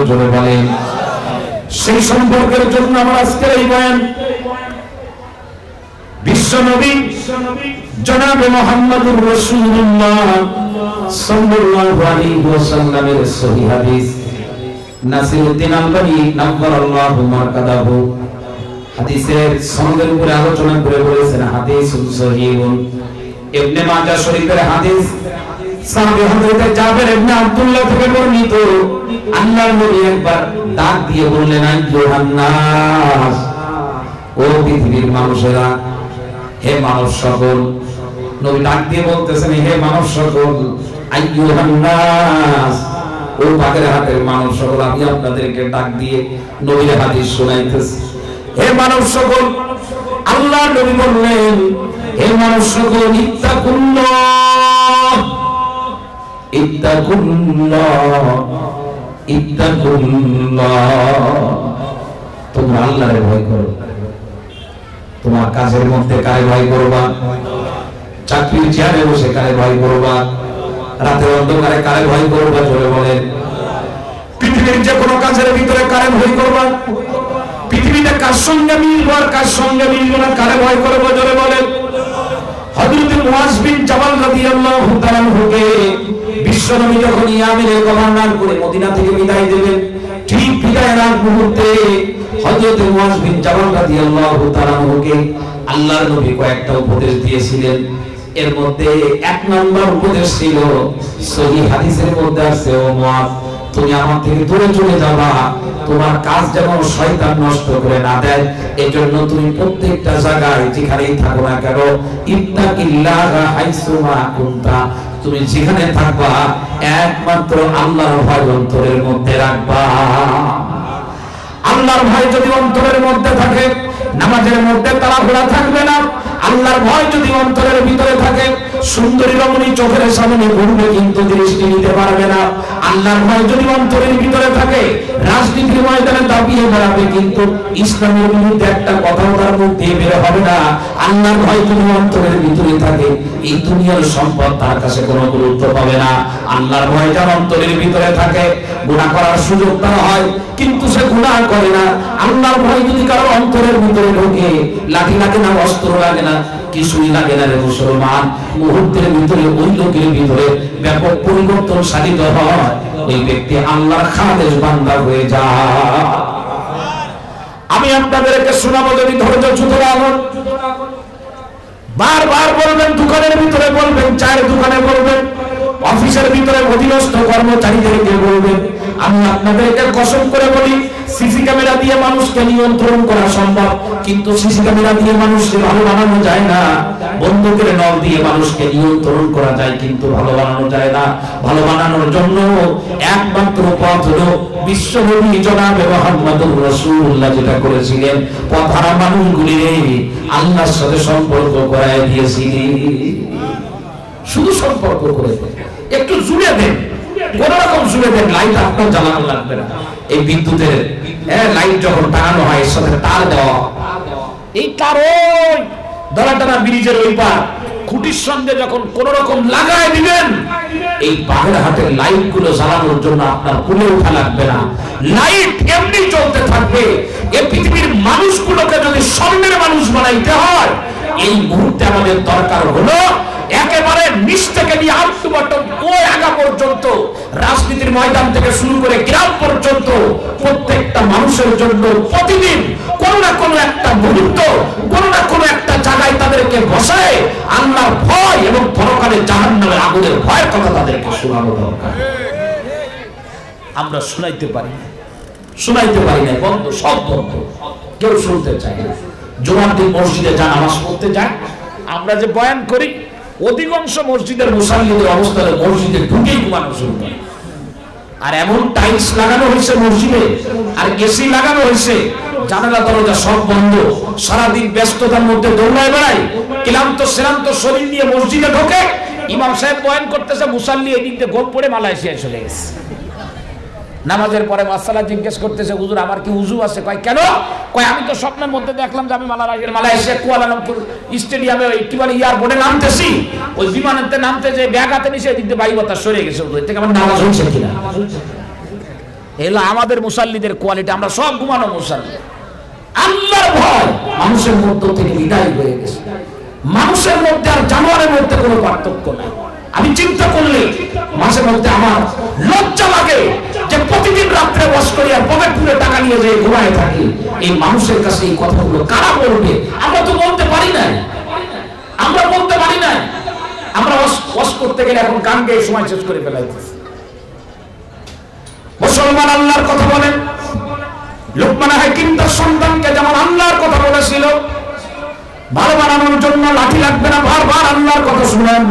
জোরে বলেন। সেই সম্পর্কের জন্য আমার আজকের এই বয়ান। বিশ্ব নবী জনাবে মুহাম্মদুর রাসূলুল্লাহ সাল্লাল্লাহু আলাইহি ওয়াসাল্লামের সহিহ হাদিস, নাসিরউদ্দিন আলবানী নাব্বারাল্লাহু মারকাদাহু হাদিসের সনদের উপরে আলোচনা করে বলেছেন হাদিসুন সহিহুন। ইবনে মাজাহ শরীফের হাদিস, সাহাবী হযরত জাবের ইবনে আব্দুল্লাহ থেকে বর্ণিত, আল্লাহর নবী একবার ডাক দিয়ে বললেন, আইয়ুহান নাস, ও পৃথিবীর মানুষেরা, হে মানব সকল। নবী ডাক দিয়ে বলতেছেন, হে মানব সকল, আইয়ুহান নাস, ও পাকের হাতের মানব সকল। আমি আপনাদেরকে ডাক দিয়ে নবীর হাদিস শোনাইতেছি। হে মানব সকল, আল্লাহ নবী বললেন, হে মানব সকল, ইত্তাকুল্লাহ, ইত্তাকুল্লাহ, ইত্তাকুল্লাহ, তোমরা আল্লাহরে ভয় করো। তোমার কাজের মধ্যে কারে ভয় করবা? চাকরির চেয়ারে বসে কারে ভয় করবা? রাতের অন্ধকারে কারে ভয় করবা? জোরে বলেন। পৃথিবীর যে কোনো কাজের ভিতরে কারে ভয় করবা? পৃথিবীতে কার সঙ্গে মিলবো আর কার সঙ্গে মিলবো না, কারে ভয় করবো? জোরে বলেন। হযরত মুআয বিন জাবাল রাদিয়াল্লাহু তাআলা আনহুকে বিশ্বনবী যখন ইয়ামেনের গভর্নর করে মদিনা থেকে বিদায় দেবেন, ঠিক বিদায়ের আগ মুহূর্তে হযরত মুআয বিন জাবাল রাদিয়াল্লাহু তাআলা আনহুকে আল্লাহর নবী কয়েকটা উপদেশ দিয়েছিলেন। এর মধ্যে এক নম্বর উপদেশ ছিল, সহিহ হাদিসের মধ্যে আছে, ও মুআয, তুমি আমার থেকে দূরে চলে যাবা, তোমার কাজ যেন শয়তান নষ্ট করে না দেয়, এজন্য তুমি প্রত্যেকটা জায়গায় যেখানেই থাকো না কেন, ইত্তাকিল্লাহা হাইসুমা কুনতা, তুমি যেখানে থাকবা একমাত্র আল্লাহর ভয় অন্তরের মধ্যে রাখবা। আল্লাহর ভয় যদি অন্তরের মধ্যে থাকে, নামাজের মধ্যে তাড়াহুড়া থাকবে না। আল্লাহর ভয় যদি অন্তরের ভিতরে থাকে, সুন্দরী রমণী চোখের সামনে ঘুরবে কিন্তু দৃষ্টি নিতে পারবে না। আল্লাহর ভয় যদি অন্তরের ভিতরে থাকে, রাজনীতির ময়দানে দাপিয়ে বেড়াবে কিন্তু ইসলামের বিরুদ্ধে একটা কথাও তার মুখ দিয়ে বের হবে না। আল্লাহর ভয় যদি অন্তরের ভিতরে থাকে, এই দুনিয়ার সম্পদ তার কাছে কোনো গুরুত্ব পাবে না। আল্লাহর ভয় যার অন্তরের ভিতরে থাকে, গুনাহ করার সুযোগ দেওয়া হয়, কিন্তু সে গুনাহ করে না। আল্লাহর ভয় যদি কারো অন্তরের ভিতরে ঢোকে, লাঠি লাগে না, অস্ত্র লাগে না, কিছুই লাগে না রে মুসলমান, মুহূর্তের ভিতরে ওই লোকের ভিতরে ব্যাপক পরিবর্তন সাধিত হয়, ওই ব্যক্তি আল্লাহর খাদেশ বান্দা হয়ে যায়। আমি আপনাদেরকে শোনাবো, যদি ধৈর্য চ্যুত না হন, বারবার বলবেন, দোকানের ভিতরে বলবেন, চায়ের দোকানে বলবেন, অফিসের ভিতরে অধীনস্থ কর্মচারীদেরকে বলবেন। আমি আপনাদেরকে কসম করে বলি, সিসি ক্যামেরা দিয়ে মানুষকে নিয়ন্ত্রণ করা সম্ভব, কিন্তু সিসি ক্যামেরা দিয়ে মানুষকে ভালো বানানো যায় না। বন্দুকের নল দিয়ে মানুষকে নিয়ন্ত্রণ করা যায়, কিন্তু ভালো বানানো যায় না। ভালো বানানোর জন্য একমাত্র পথ হলো বিশ্বনবী জনাবে মুহাম্মদুর রাসূলুল্লাহ যেটা করেছিলেন, পথহারা মানুষগুলিরে আল্লাহর সাথে সম্পর্ক করায় দিয়েছিলেন। শুধু সম্পর্ক করে একটু জুড়ে দেন, কোন রকম জুড়ে দেন, লাইট আপনার জ্বালানো লাগবে না। এই বিদ্যুতের লাইট যখন টানানো হয়, এর সাথে তার দেওয়া, এই তার ওই দলাটানা ব্রিজের ওই পার খুঁটির সঙ্গে যখন কোন রকম লাগায় দিবেন, এই বাগেরহাটের লাইট গুলো জ্বালানোর জন্য আপনার পুলে উঠা লাগবে না, লাইট এমনি চলতে থাকবে। এই পৃথিবীর মানুষগুলোকে যদি স্বর্ণের মানুষ বানাইতে হয়, এই মুহূর্তে আমাদের দরকার হলো একেবারে নিচ থেকে নিয়ে আত্মবটন ওই আগা পর্যন্ত, রাজনীতির ময়দান থেকে শুরু করে গ্রাম পর্যন্ত প্রত্যেকটা মানুষের জন্য প্রতিদিন কোনো না কোনো একটা মুহূর্ত, কোনো না কোনো একটা জায়গায় তাদেরকে বসায় আল্লাহর ভয় এবং পরকালে জাহান্নামের আগুনের ভয়ের কথা তাদেরকে শোনানো দরকার। আমরা শোনাইতে পারি না, বন্ধ, সব বন্ধ, কেউ শুনতে চায় না। জুমার দিন মসজিদে যা নামাজ পড়তে যায়, আমরা যে বয়ান করি, অধিকাংশ মসজিদের মুসাল্লিদের অবস্থা মসজিদে ঢুকেই ঘুমানো শুরু করে। আর এমন টাইলস লাগানো হয়েছে মসজিদে, আর এসি লাগানো হয়েছে, জানালা দরজা সব বন্ধ, সারাদিন ব্যস্ততার মধ্যে দৌড়ায় বেড়ায়, ক্লান্ত শ্রান্ত শরীর নিয়ে মসজিদে ঢোকে, ইমাম সাহেব বয়ান করতেছে, মুসাল্লি এদিক দিয়ে গোপ পড়ে মালয়েশিয়ায় চলে গেছে। নামাজের পরে মাসালা জিজ্ঞেস করতেছে, হুজুর আমার কি উযু আছে? কয় কেন? কয় আমি তো স্বপ্নের মধ্যে দেখলাম যে আমি মালয়েশিয়া কুয়ালালামপুর স্টেডিয়ামে কি বলে এয়ারপোর্টে নামতেছি, ওই বিমানেতে নামতে যে ব্যাগ হাতে নিছে, এদিক দিয়ে বায়ু বাতাস সরে গেছে, ওই থেকে আমার নামাজ হয়েছে কিনা। এগুলো আমাদের মুসাল্লিদের কোয়ালিটি, আমরা সব ঘুমানো মুসাল্লি। আল্লাহর ভয় মানুষের মধ্য থেকে বিদায় হয়ে গেছে, মানুষের মধ্যে আর জানোয়ারের মধ্যে কোনো পার্থক্য নাই। আমি চিন্তা করলে মাঝে মধ্যে আমার লজ্জা লাগে যে প্রতিদিন রাত্রে বস করি আর পকেট পুরে টাকা নিয়ে যে ঘুমায় থাকি, এই মানুষের কাছে এই কথাগুলো কারা বলবে? আমরা তো বলতে পারি না, আমরা ওয়াজ করতে গেলে এখন গান গেয়ে সময় শেষ করে ফেলাইতেছি। মুসলমান আল্লাহর কথা বলেন, লোকমান হাকিম তার সন্তানকে যেমন আল্লাহর কথা বলেছিল, ভালো বানানোর জন্য লাঠি লাগবে না, বারবার আল্লাহর কথা শুনেন।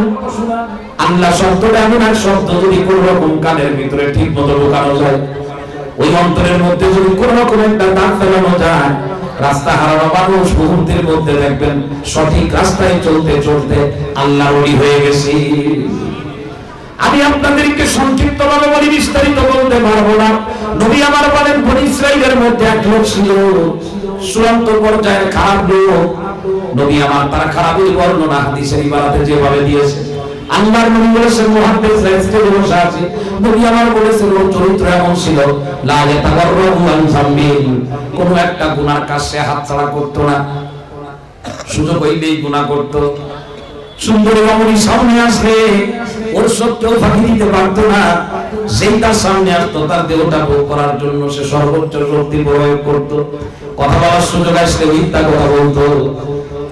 আল্লাহ শব্দটা এমন এক শব্দ, যদি কোন রকম কানের ভিতরে ঠিক মতো ঢোকানো যায়, ওই অন্তরের মধ্যে যদি কোন রকম একটা দাগ ফেলানো যায়, রাস্তা হারানো মানুষ মুহূর্তের মধ্যে দেখবেন সঠিক রাস্তায় চলতে চলতে আল্লাহ ওলি হয়ে গেছে। আমি আপনাদেরকে সংক্ষিপ্ত ভাবে বলি, বিস্তারিত বলতে পারবো না। নবী আমার বলেন, বনী ইসরাইলের মধ্যে এক লোক ছিল, চূড়ান্ত পর্যায়ের খারাপ লোক। নবী আমার তার খারাপের বর্ণনা হাদিসের ইবারাতে যেভাবে দিয়েছে, আল্লাহর নবী বলেছেন, মুহাদ্দিস রাইসকে বসে আছে, নবী আমার বলেছেন ওর চরিত্র এমন ছিল, লা ইয়াতাগাররাবু আন যামবিন, কোন একটা গুনার কাজ সে হাতছাড়া করত না, সুযোগ হইলেই গুনাহ করত। সুন্দরী রমণী সামনে আসলে ওর সত্যও ফাঁকি দিতে পারত না, যেই তার সামনে আসতো তার দেহটা ভোগ করার জন্য সে সর্বোচ্চ শক্তি প্রয়োগ করত। কথা বলার সুযোগ আসলে মিথ্যা কথা বলতো,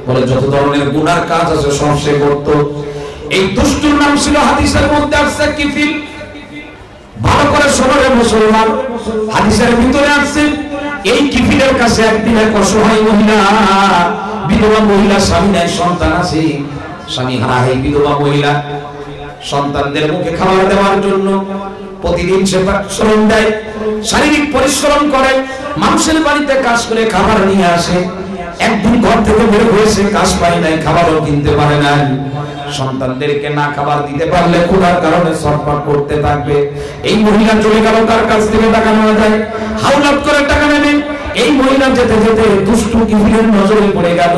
বলে যত ধরনের গুনার কাজ আছে সব সে করত। এই দুষ্টুর নাম ছিল হাদিসের মধ্যে আসছে কিফিল। ভালো করে শোনে মুসলমান, হাদিসের ভিতরে আসছে এই কিফিলের কাছে একদিন এক অসহায় মহিলা, বিধবা মহিলা, স্বামী নাই, সন্তান আছে, স্বামী হারা এই বিধবা মহিলা সন্তানদের মুখে খাবার দেওয়ার জন্য প্রতিদিন সে শ্রম দেয়, শারীরিক পরিশ্রম করে, মানুষের বাড়িতে কাজ করে খাবার নিয়ে আসে। একদিন ঘর থেকে বের হয়েছে, কাজ পায় নাই, খাবারও কিনতে পারে না। সন্তানদেরকে না খাবার দিতে পারলে ক্ষুধার কারণে ছটফট করতে থাকবে। এই মহিলা চলে গেল, তার কাছ থেকে টাকা নেওয়া যায়, হাওলাত করে টাকা নেবে। এই মহিলা যেতে যেতে দুষ্টু কিফিলের নজরে পড়ে গেল।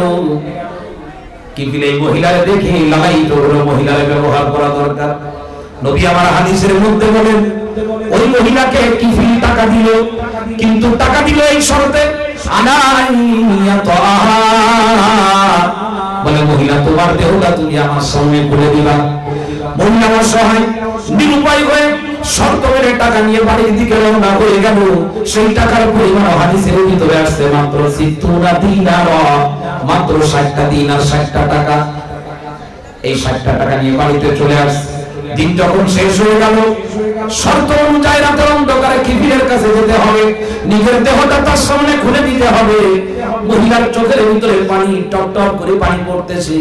কিফিল এই মহিলারে দেখে লালায়িত হলো, মহিলারে ব্যবহার করা দরকার। নবী আমার হাদিসের মধ্যে বলেন, ওই ওই মহিলাকে কিফিল টাকা দিল, কিন্তু টাকা দিল এই শর্তে বলে মহিলা তোমার দেহটা তুমি আমার সামনে খুলে দিবা। মহিলা অসহায় নিরুপায় হয়ে শর্ত মেরে টাকা নিয়ে বাড়ির দিকে রওনা হয়ে গেল। সেই টাকার পরিমাণ হাদিসের ভিতরে আসছে মাত্র 60 দিনার, মাত্র 60টা দিনার, 60টা টাকা। এই 60টা টাকা নিয়ে বাড়িতে চলে আসছে। দিন যখন শেষ হয়ে গেল, শর্ত অনুযায়ী রাতের অন্ধকারে কিফিলের কাছে যেতে হবে, নিজের দেহটা তার সামনে খুলে দিতে হবে। মহিলার চোখের ভিতরে পানি টপ টপ করে পানি পড়তেছে।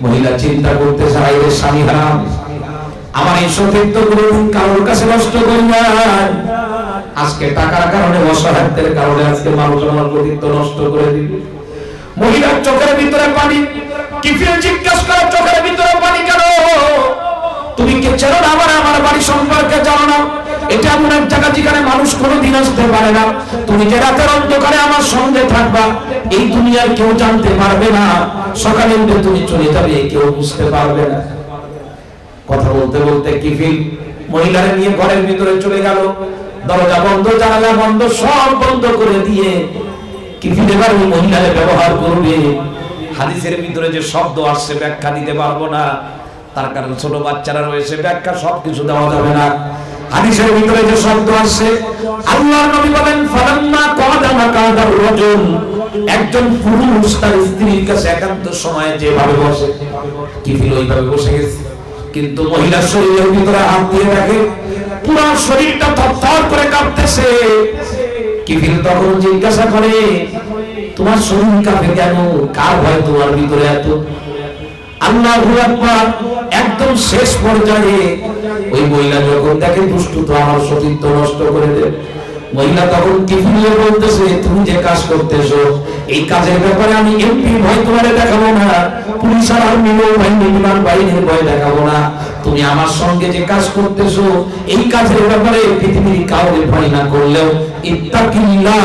মহিলা চিন্তা করতেছে, আইরে স্বামী হারাম, আমার এই সতীত্ব কোনদিন কারোর কাছে নষ্ট করি না। আজকে টাকার কারণে, অসহায়ত্বের কারণে আজকে মানুষ আমার সতীত্ব নষ্ট করে দিল। মহিলার চোখের ভিতরে পানি। কিফিল জিজ্ঞাসা করে, চোখের ভিতরে পানি কেন? তুমি কে চেনো না? আমার বাড়ি সম্পর্কে জানো না? এটা এমন এক জায়গা যেখানে মানুষ কোনোদিন আসতে পারে না। তুমি যে রাতের অন্ধকারে আমার সঙ্গে থাকবা, এই দুনিয়ার কেউ জানতে পারবে না। সকালে উঠে তুমি চলে যাবে, কেউ বুঝতে পারবে না। কথা বলতে বলতে কিফিল মহিলারে নিয়ে ঘরের ভিতরে চলে গেল। দরজা বন্ধ, জানালা বন্ধ, সব বন্ধ করে দিয়ে কিফিল এবার ওই মহিলারে ব্যবহার করবে। হাদিসের ভিতরে যে শব্দ আসছে ব্যাখ্যা দিতে পারবো না, তার কারণ ছোট বাচ্চারা রয়েছে, ব্যাখ্যা সবকিছু দেওয়া যাবে না। হাদিসের ভিতরে যে শব্দ আসছে, আল্লাহর নবী বলেন ফালাম্মা কাদামা কাদার রাজুল, একজন পুরুষ তার স্ত্রীর কাছে একান্ত সময়ে যেভাবে বসে, কিফিল ওইভাবে বসে গেছে। কিন্তু মহিলার শরীরের ভিতরে হাত দিয়ে দেখে পুরো শরীরটা থরথর করে কাঁপতেছে। কিফিল তখন জিজ্ঞাসা করে, তোমার শরীর কাঁপে কেন? কার ভয় তোমার ভিতরে এত? আল্লাহু আকবার। একদম শেষ পর্যায়ে ওই মহিলা যখন দেখে দুষ্টু তো আমার সতীত্ব নষ্ট করে দেবে, মহিলা তখন কিফিলে বলতেছে, তুমি যে কাজ করতেছো এই কাজের ব্যাপারে আমি এমপি ভয় তোমারে দেখাবো না, পুলিশ আর আর্মি বাহিনী বিমান বাহিনীর ভয় দেখাবো না। তুমি আমার সঙ্গে যে কাজ করতেছো এই কাজের ব্যাপারে পৃথিবীর কাউকে ভয় না করলেও ইত্তাকিল্লাহ,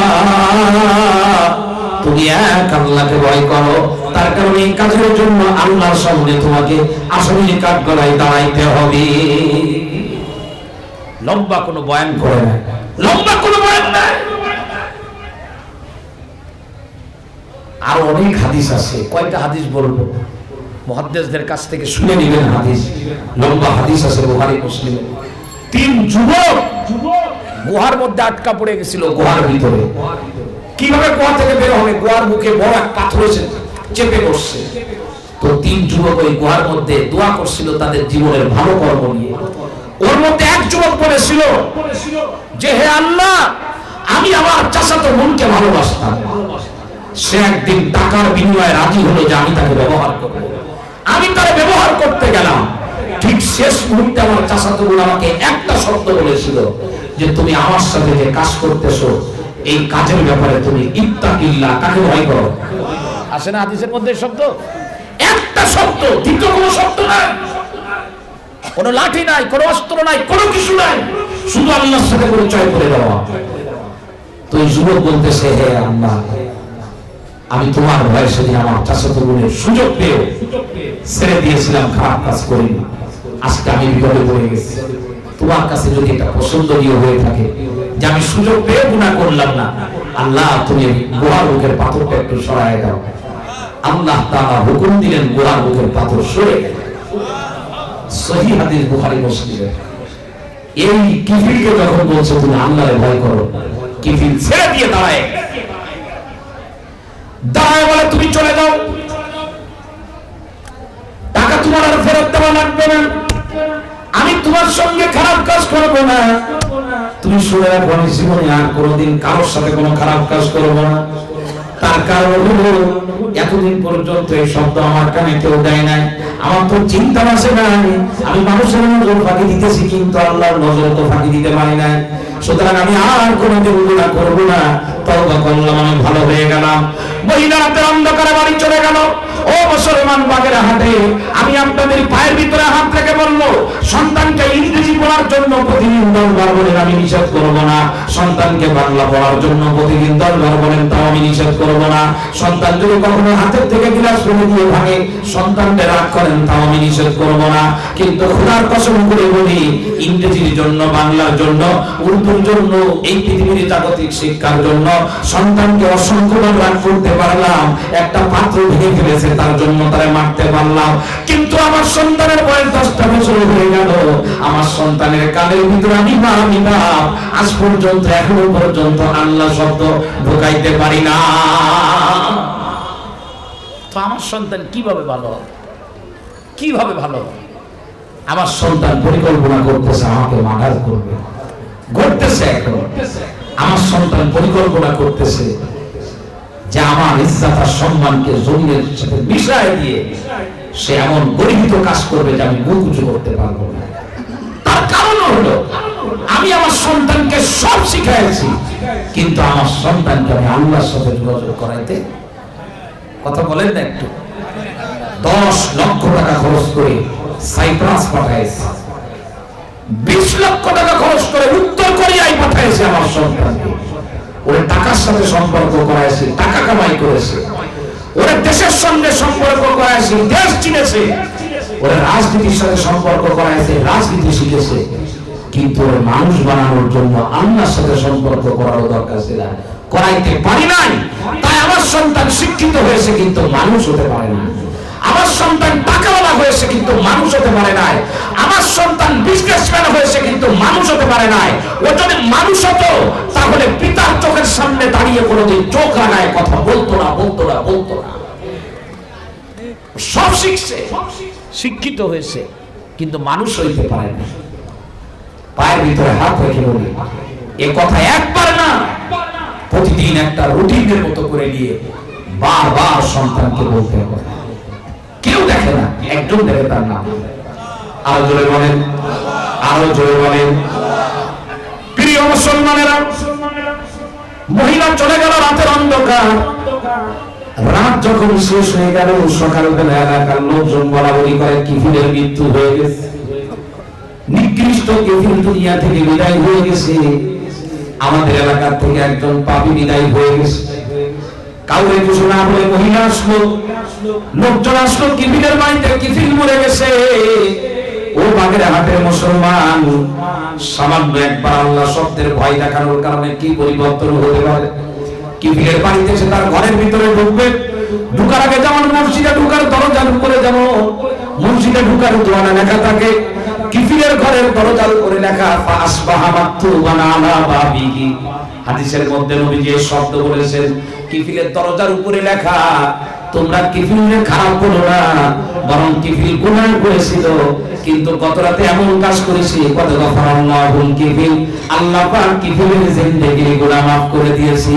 তুমি এক আল্লাহকে ভয় করো। তার কারণে এই কাজের জন্য আল্লাহর সামনে তোমাকে আসলে কাঠ গলায় দাঁড়াইতে হবে। লম্বা কোনো বয়ান করে না, লম্বা কোনো বয়ান নাই। আর অনেক হাদিস আছে, কয়টা হাদিস বলবো? মুহাদ্দিসদের কাছ থেকে শুনে নেবেন হাদিস, লম্বা হাদিস আছে বুখারী মুসলিমে। 3 যুবক গুহার মধ্যে আটকা পড়ে গেছিল, গুহার ভিতরে। কিভাবে গুহা থেকে বের হবে? গুহার মুখে বড় এক পাথর এসে চেপে বসছে। তো 3 যুবক ওই গুহার মধ্যে দোয়া করছিল তাদের জীবনের ভালো কর্ম নিয়ে। ওর মধ্যে এক যুবক বলেছিল যে, হে আল্লাহ, আমি আমার চাচাতো বোনকে ভালোবাসতাম। সে একদিন টাকার বিনিময়ে রাজি হলো যে আমি তাকে ব্যবহার করব। আমি তাকে ব্যবহার করতে গেলাম, ঠিক শেষ মুহূর্তে আমার চাচাতো বোন আমাকে একটা শব্দ বলেছিল যে, তুমি আমার সাথে যে কাজ করতেছো এই কাজের ব্যাপারে তুমি ইত্তাকিল্লাহ, কাকে ভয় করো। আসে না হাদিসের মধ্যে শব্দ? একটা শব্দ, দ্বিতীয় কোনো শব্দ নাই, কোনো লাঠি নাই, কোনো অস্ত্র নাই, কোনো কিছু নাই, শুধু আল্লাহর সাথে পরিচয় করে দেওয়া। তো এই যুবক বলতেছে, হে আল্লাহ, আমি তোমার ভয়ে সেদিন আমার চাচাতো বোনের সুযোগ পেয়ে ছেড়ে দিয়েছিলাম, খারাপ কাজ করিনি। আজকে আমি বিপদে পড়ে গেছি। তোমার কাছে যদি এটা পছন্দনীয় হয়ে থাকে যে আমি সুযোগ পেয়ে গুনাহ করলাম না, আল্লাহ তুমি গুহার মুখের পাথরটা একটু সরায় দাও। আল্লাহ তাআলা হুকুম দিলেন, গুহার মুখের পাথর সরে গেল। সহিহ হাদিস বুখারী মুসলিমে। এই কিফিলকে যখন বলছে তুমি আল্লাহরে ভয় করো, কিফিল ছেড়ে দিয়ে দাঁড়ায় বলে, তুমি চলে যাও, টাকা তোমার আর ফেরত দেওয়া লাগবে না, আমি তোমার সঙ্গে খারাপ কাজ করব না। তুমি শুনে রাখো, আমি জীবনে আর কোনোদিন কারোর সাথে কোনো খারাপ কাজ করব না। তার কারণ হলো এতদিন পর্যন্ত এই শব্দ আমার কানে কেউ দেয় নাই, আমার তো চিন্তা আসে নাই। আমি মানুষের নজর ফাঁকি দিতেছি, কিন্তু আল্লাহর নজর তো ফাঁকি দিতে পারি নাই। সুতরাং আমি আর কোনোদিন গুনাহ করব না। তওবা করলাম, আমি ভালো হয়ে গেলাম। মহিলা রাতের অন্ধকারে বাড়ি চলে গেল। ও মুসলমান বাগেরহাটে, আমি আপনাদের পায়ের ভিতরে হাত রেখে বলবো, সন্তানকে ইংরেজি পড়ার জন্য প্রতিদিন 10 বার বলেন, আমি নিষেধ করব না। সন্তানকে বাংলা পড়ার জন্য প্রতিদিন 10 বার বলেন, তাও আমি নিষেধ করব না। সন্তান যদি কখনো হাতের থেকে গ্লাস ফেলে দিয়ে ভাঙে, সন্তানকে রাগ করেন, তাও আমি নিষেধ করব না। কিন্তু খোদার কসম করে বলি, ইংরেজির জন্য, বাংলার জন্য, উর্দুর জন্য, এই পৃথিবীর জাগতিক শিক্ষার জন্য সন্তানকে অসংখ্যবার রাগ করতে পারলাম। একটা পাত্র ভেঙে ফেলেছে, তার জন্য তারা মারতে পারলাম। কিন্তু আমার সন্তানের বয়স 10টা বছর হয়ে গেল, আমার সন্তানের কানের ভিতরে আমি মা, আমি বাপ, আজ পর্যন্ত, এখনো পর্যন্ত আল্লাহ শব্দ ঢোকাইতে পারি না। তো আমার সন্তান কিভাবে ভালো হবে? কিভাবে ভালো হবে? আমার সন্তান পরিকল্পনা করতেছে আমাকে মার্ডার করবে, ঘটতেছে এখন। আমার সন্তান পরিকল্পনা করতেছে যে আমার ইজ্জত আর সম্মানকে জমিনের সাথে মিশায় দিয়ে সে এমন গর্হিত কাজ করবে যে আমি মুখ উঁচু করতে পারবো না। তার কারণ হলো, আমি আমার সন্তানকে সব শিখাইছি, কিন্তু আমার সন্তানকে আমি আল্লাহর সাথে যোগাযোগ করাইতে, কথা বলেন না একটু, 10 লক্ষ টাকা খরচ করে সাইপ্রাস পাঠাইছে, 20 লক্ষ টাকা খরচ করে উত্তর কোরিয়ায় পাঠাইছে আমার সন্তানকে। ওরা টাকার সাথে সম্পর্ক করাইছে, টাকা কামাই করেছে। ওরা দেশের সঙ্গে সম্পর্ক করাইছে, দেশ চিনেছে। ওরা রাজনীতির সাথে সম্পর্ক করাইছে, রাজনীতি শিখেছে। কিন্তু ওর মানুষ বানানোর জন্য আল্লাহর সাথে সম্পর্ক করারও দরকার ছিল, করাইতে পারি নাই। তাই আমার সন্তান শিক্ষিত হয়েছে, কিন্তু মানুষ হতে পারে না। আমার সন্তান টাকাওয়ালা হয়েছে, কিন্তু মানুষ হতে পারে নাই। আমার সন্তান বিজনেসম্যান হয়েছে, কিন্তু মানুষ হতে পারে নাই। ও যদি মানুষ হতো, তাহলে পিতার চোখের সামনে দাঁড়িয়ে কোনোদিন চোখ লাগায় কথা বলতো না, বলতো না, বলতো না। সব শিখছে, শিক্ষিত হয়েছে, কিন্তু মানুষ হইতে পারে না। পায়ের ভিতরে হাত রেখে বলি, এ কথা একবার না, প্রতিদিন একটা রুটিনের মতো করে নিয়ে বারবার সন্তানকে বলতে হবে। কেউ দেখে না, একজন দেখে, তার নাম। আরো জোরে বলেন, আরো জোরে বলেন। প্রিয় মুসলমানেরা, মহিলা চলে গেল রাতের অন্ধকার। রাত যখন শেষ হয়ে গেল, সকালবেলা এলাকার লোকজন বলাবলি করে কিফিলের মৃত্যু হয়ে গেছে, নিকৃষ্ট কিফিল দুনিয়া থেকে বিদায় হয়ে গেছে। আমাদের এলাকার থেকে একজন পাপী বিদায় হয়ে গেছে। কাউরে কিছু না বলে মহিলা আসলো, লোকজন আসলো, কিফিলের বাড়িতে কিফিল মরে গেছে। ও বাগেরহাটের মুসলমান, সামান্য একবার আল্লাহ শব্দের ভয় দেখানোর কারণে কি পরিবর্তন হতে পারে? কিফিলের বাড়িতে সে তার ঘরের ভিতরে ঢুকবে, ঢুকার আগে যেমন মসজিদে ঢুকার দরজার উপরে যেমন মসজিদে ঢুকার দোয়ানা লেখা থাকে, কিফিলের ঘরের দরজার উপরে লেখা ফাসবাহা মাকতুবান আলা বাবিহি। হাদিসের মধ্যে নবীজি এই শব্দ বলেছেন, কিফিলের দরজার উপরে লেখা, তোমরা কিফিলকে খারাপ করো না, বরং কিফিল গুনাহ করেছিল, কিন্তু গত রাতে এমন কাজ করেছি, কত গফরাল্লাহুল কিফিল, আল্লাহ পাক কিফিলের জিন্দেগির গুনাহ মাফ করে দিয়েছি।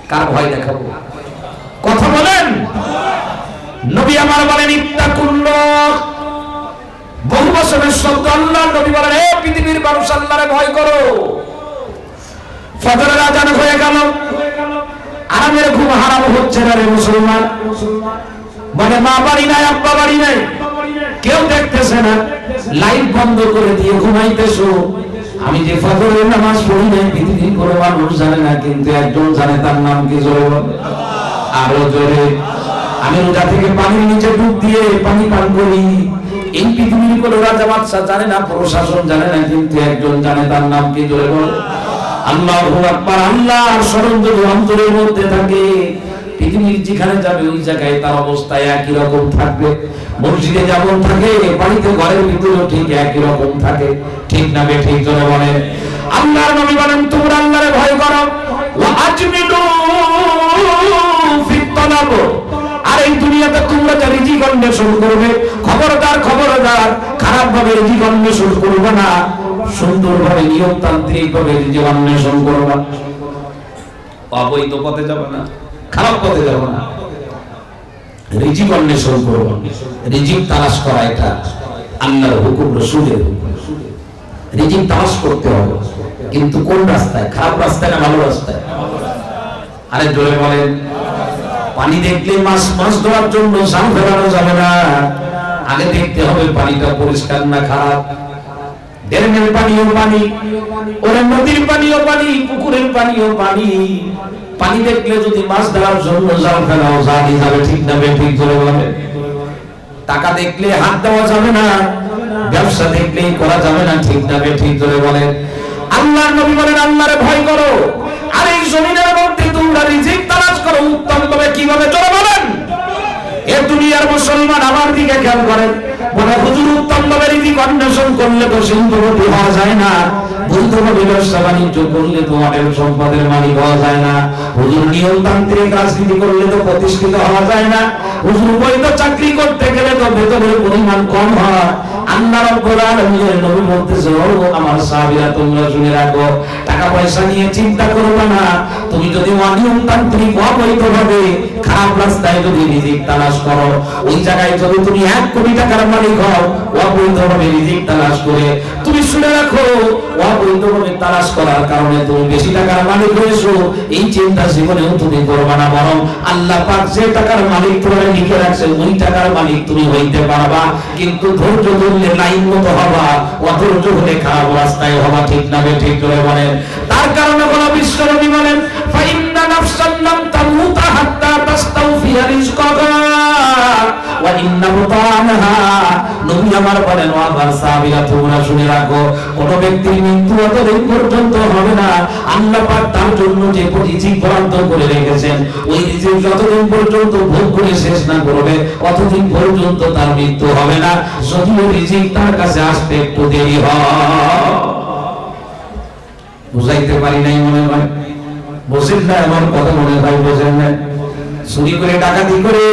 কার ভয় দেখাবো? কথা বলেন। নবী আমার বলেন, ইত্তাকুল্লাহ, বহু বছরের শব্দ। আল্লাহ নবী বলেন, হে পৃথিবীর মানুষ, আল্লাহরে ভয় করো। ফজরের আযান হয়ে গেল, আরামের ঘুম হারাম হচ্ছে না রে মুসলমান। মানে মা বাড়ি নাই, আব্বা বাড়ি নাই, কেউ দেখতেছে না, লাইট বন্ধ করে দিয়ে ঘুমাইতেছো। আমি যে ফজরের নামাজ পড়ি নাই, পৃথিবীর কোনো মানুষ জানে না, কিন্তু একজন জানে, তার নাম কি? জোরে বলে, আরো জোরে। আমি রোজা থেকে পানির নিচে ডুব দিয়ে পানি পান করি। এই পৃথিবীর কোনো রাজা বাদশা জানে না, প্রশাসন জানে না, কিন্তু একজন জানে, তার নাম কি? জোরে বলে, আল্লাহু আকবার। আল্লাহর স্মরণ যদি অন্তরের মধ্যে থাকে, পৃথিবীর যেখানে যাবে ওই জায়গায় তার অবস্থা একই রকম থাকবে। মসজিদে যেমন থাকে, বাড়িতে ঘরের ভিতরেও ঠিক একই রকম থাকে। ঠিক না বে ঠিক? জোরে বলেন। আল্লাহর নবী বলেন, তোমরা আল্লাহরে ভয় করো, ওয়া আজমিলু ফিত তালাব। আর এই দুনিয়াতে তোমরা যে রিজিক অন্বেষণ করবে, খবরদার খবরদার, খারাপ ভাবে রিজিক অন্বেষণ করবে না, সুন্দরভাবে নিয়মতান্ত্রিক ভাবে রিজিক অন্বেষণ করবা। অবৈধ পথে যাবে না, খারাপ পথে যাবে না, রিজিক অন্বেষণ করবা। রিজিক তালাশ করা এটা আল্লাহর হুকুম, রাসূলের হুকুম। রিজিক তালাশ করতে হবে, কিন্তু কোন রাস্তায়? খারাপ রাস্তায় না ভালো রাস্তায়? আরে জোরে বলেন। পানি দেখলে মাছ ধরার জন্য জাল ফেলানো যাবে না, আগে দেখতে হবে পানিটা পরিষ্কার না খারাপ। ড্রেনের পানিও পানি, ওরে নদীর পানিও পানি, পুকুরের পানিও পানি। পানি দেখলে যদি মাছ ধরার জন্য জাল ফেলাও, জালই যাবে, ঠিক না ঠিক? জোরে বলেন। টাকা দেখলে হাত দেওয়া যাবে না, ব্যবসা দেখলেই করা যাবে না, ঠিক না ঠিক? জোরে বলেন। আল্লাহর নবী বলেন আল্লাহরে ভয় করো, আর এই জমিনের মধ্যে তোমরা রিজিক তালাশ করো উত্তম ভাবে। কিভাবে? জোরে বলেন। এ দুনিয়ার মুসলমান আমার দিকে খেয়াল করেন, বলে হুজুর উত্তম ভাবে রিজিক অন্বেষণ করলে তো সিন্ধুপতি হওয়া যায় না, বৈধভাবে ব্যবসা বাণিজ্য করলে তো অনেক সম্পদের মালিক হওয়া যায় না, হুজুর নিয়মতান্ত্রিক রাজনীতি করলে তো প্রতিষ্ঠিত হওয়া যায় না, হুজুর বৈধ চাকরি করতে গেলে তো বেতনের পরিমাণ কম হয়। আল্লাহ রাব্বুল আলামিনের নবী বলতেছে, ও আমার সাহাবীরা তোমরা শুনে রাখো, টাকা পয়সা নিয়ে চিন্তা করবে না। তুমি যদি অনিয়মতান্ত্রিক অবৈধভাবে খারাপ রাস্তায় যদি রিজিক তালাশ করো, ওই জায়গায় যদি তুমি 1 কোটি টাকার মালিক হও, অবৈধভাবে রিজিক তালাশ করে, তুমি শুনে রাখো অবৈধভাবে তালাশ করার কারণে তুমি বেশি টাকার মালিক হয়েছো, এই চিন্তা জীবনেও তুমি করবে না। বরং আল্লাহ পাক যে টাকার মালিক তোমার লিখে রাখছে, ওই টাকার মালিক তুমি হইতে পারবা, কিন্তু ধৈর্য ধরলে লাইন মতো হবা, অধৈর্য হলে খারাপ রাস্তায় হবা, ঠিক না ঠিক? করে বলেন। তার কারণে কোন বিশ্বনবী বলেন, ফাইন্না নাফসান লাম তামুতা হাত্তা তাস্তাওফিয়া রিজকাহা ওয়া ইন্না বুতানহা। নবী আমার বলেন, ও আমার সাহাবীরা তোমরা শুনে রাখো, কোন ব্যক্তির মৃত্যু অতদিন পর্যন্ত হবে না আল্লাহ পাক তার জন্য যে রিজিক বরাদ্দ করে রেখেছেন, ওই রিজিক যতদিন পর্যন্ত ভোগ করে শেষ না করবে, অতদিন পর্যন্ত তার মৃত্যু হবে না, যদিও রিজিক তার কাছে আসতে একটু দেরি হয়। বুঝাইতে পারি নাই মনে হয়? বুঝেন না আমার কথা? মনে হয় বোঝেন না। চুরি করে ডাকাতি করে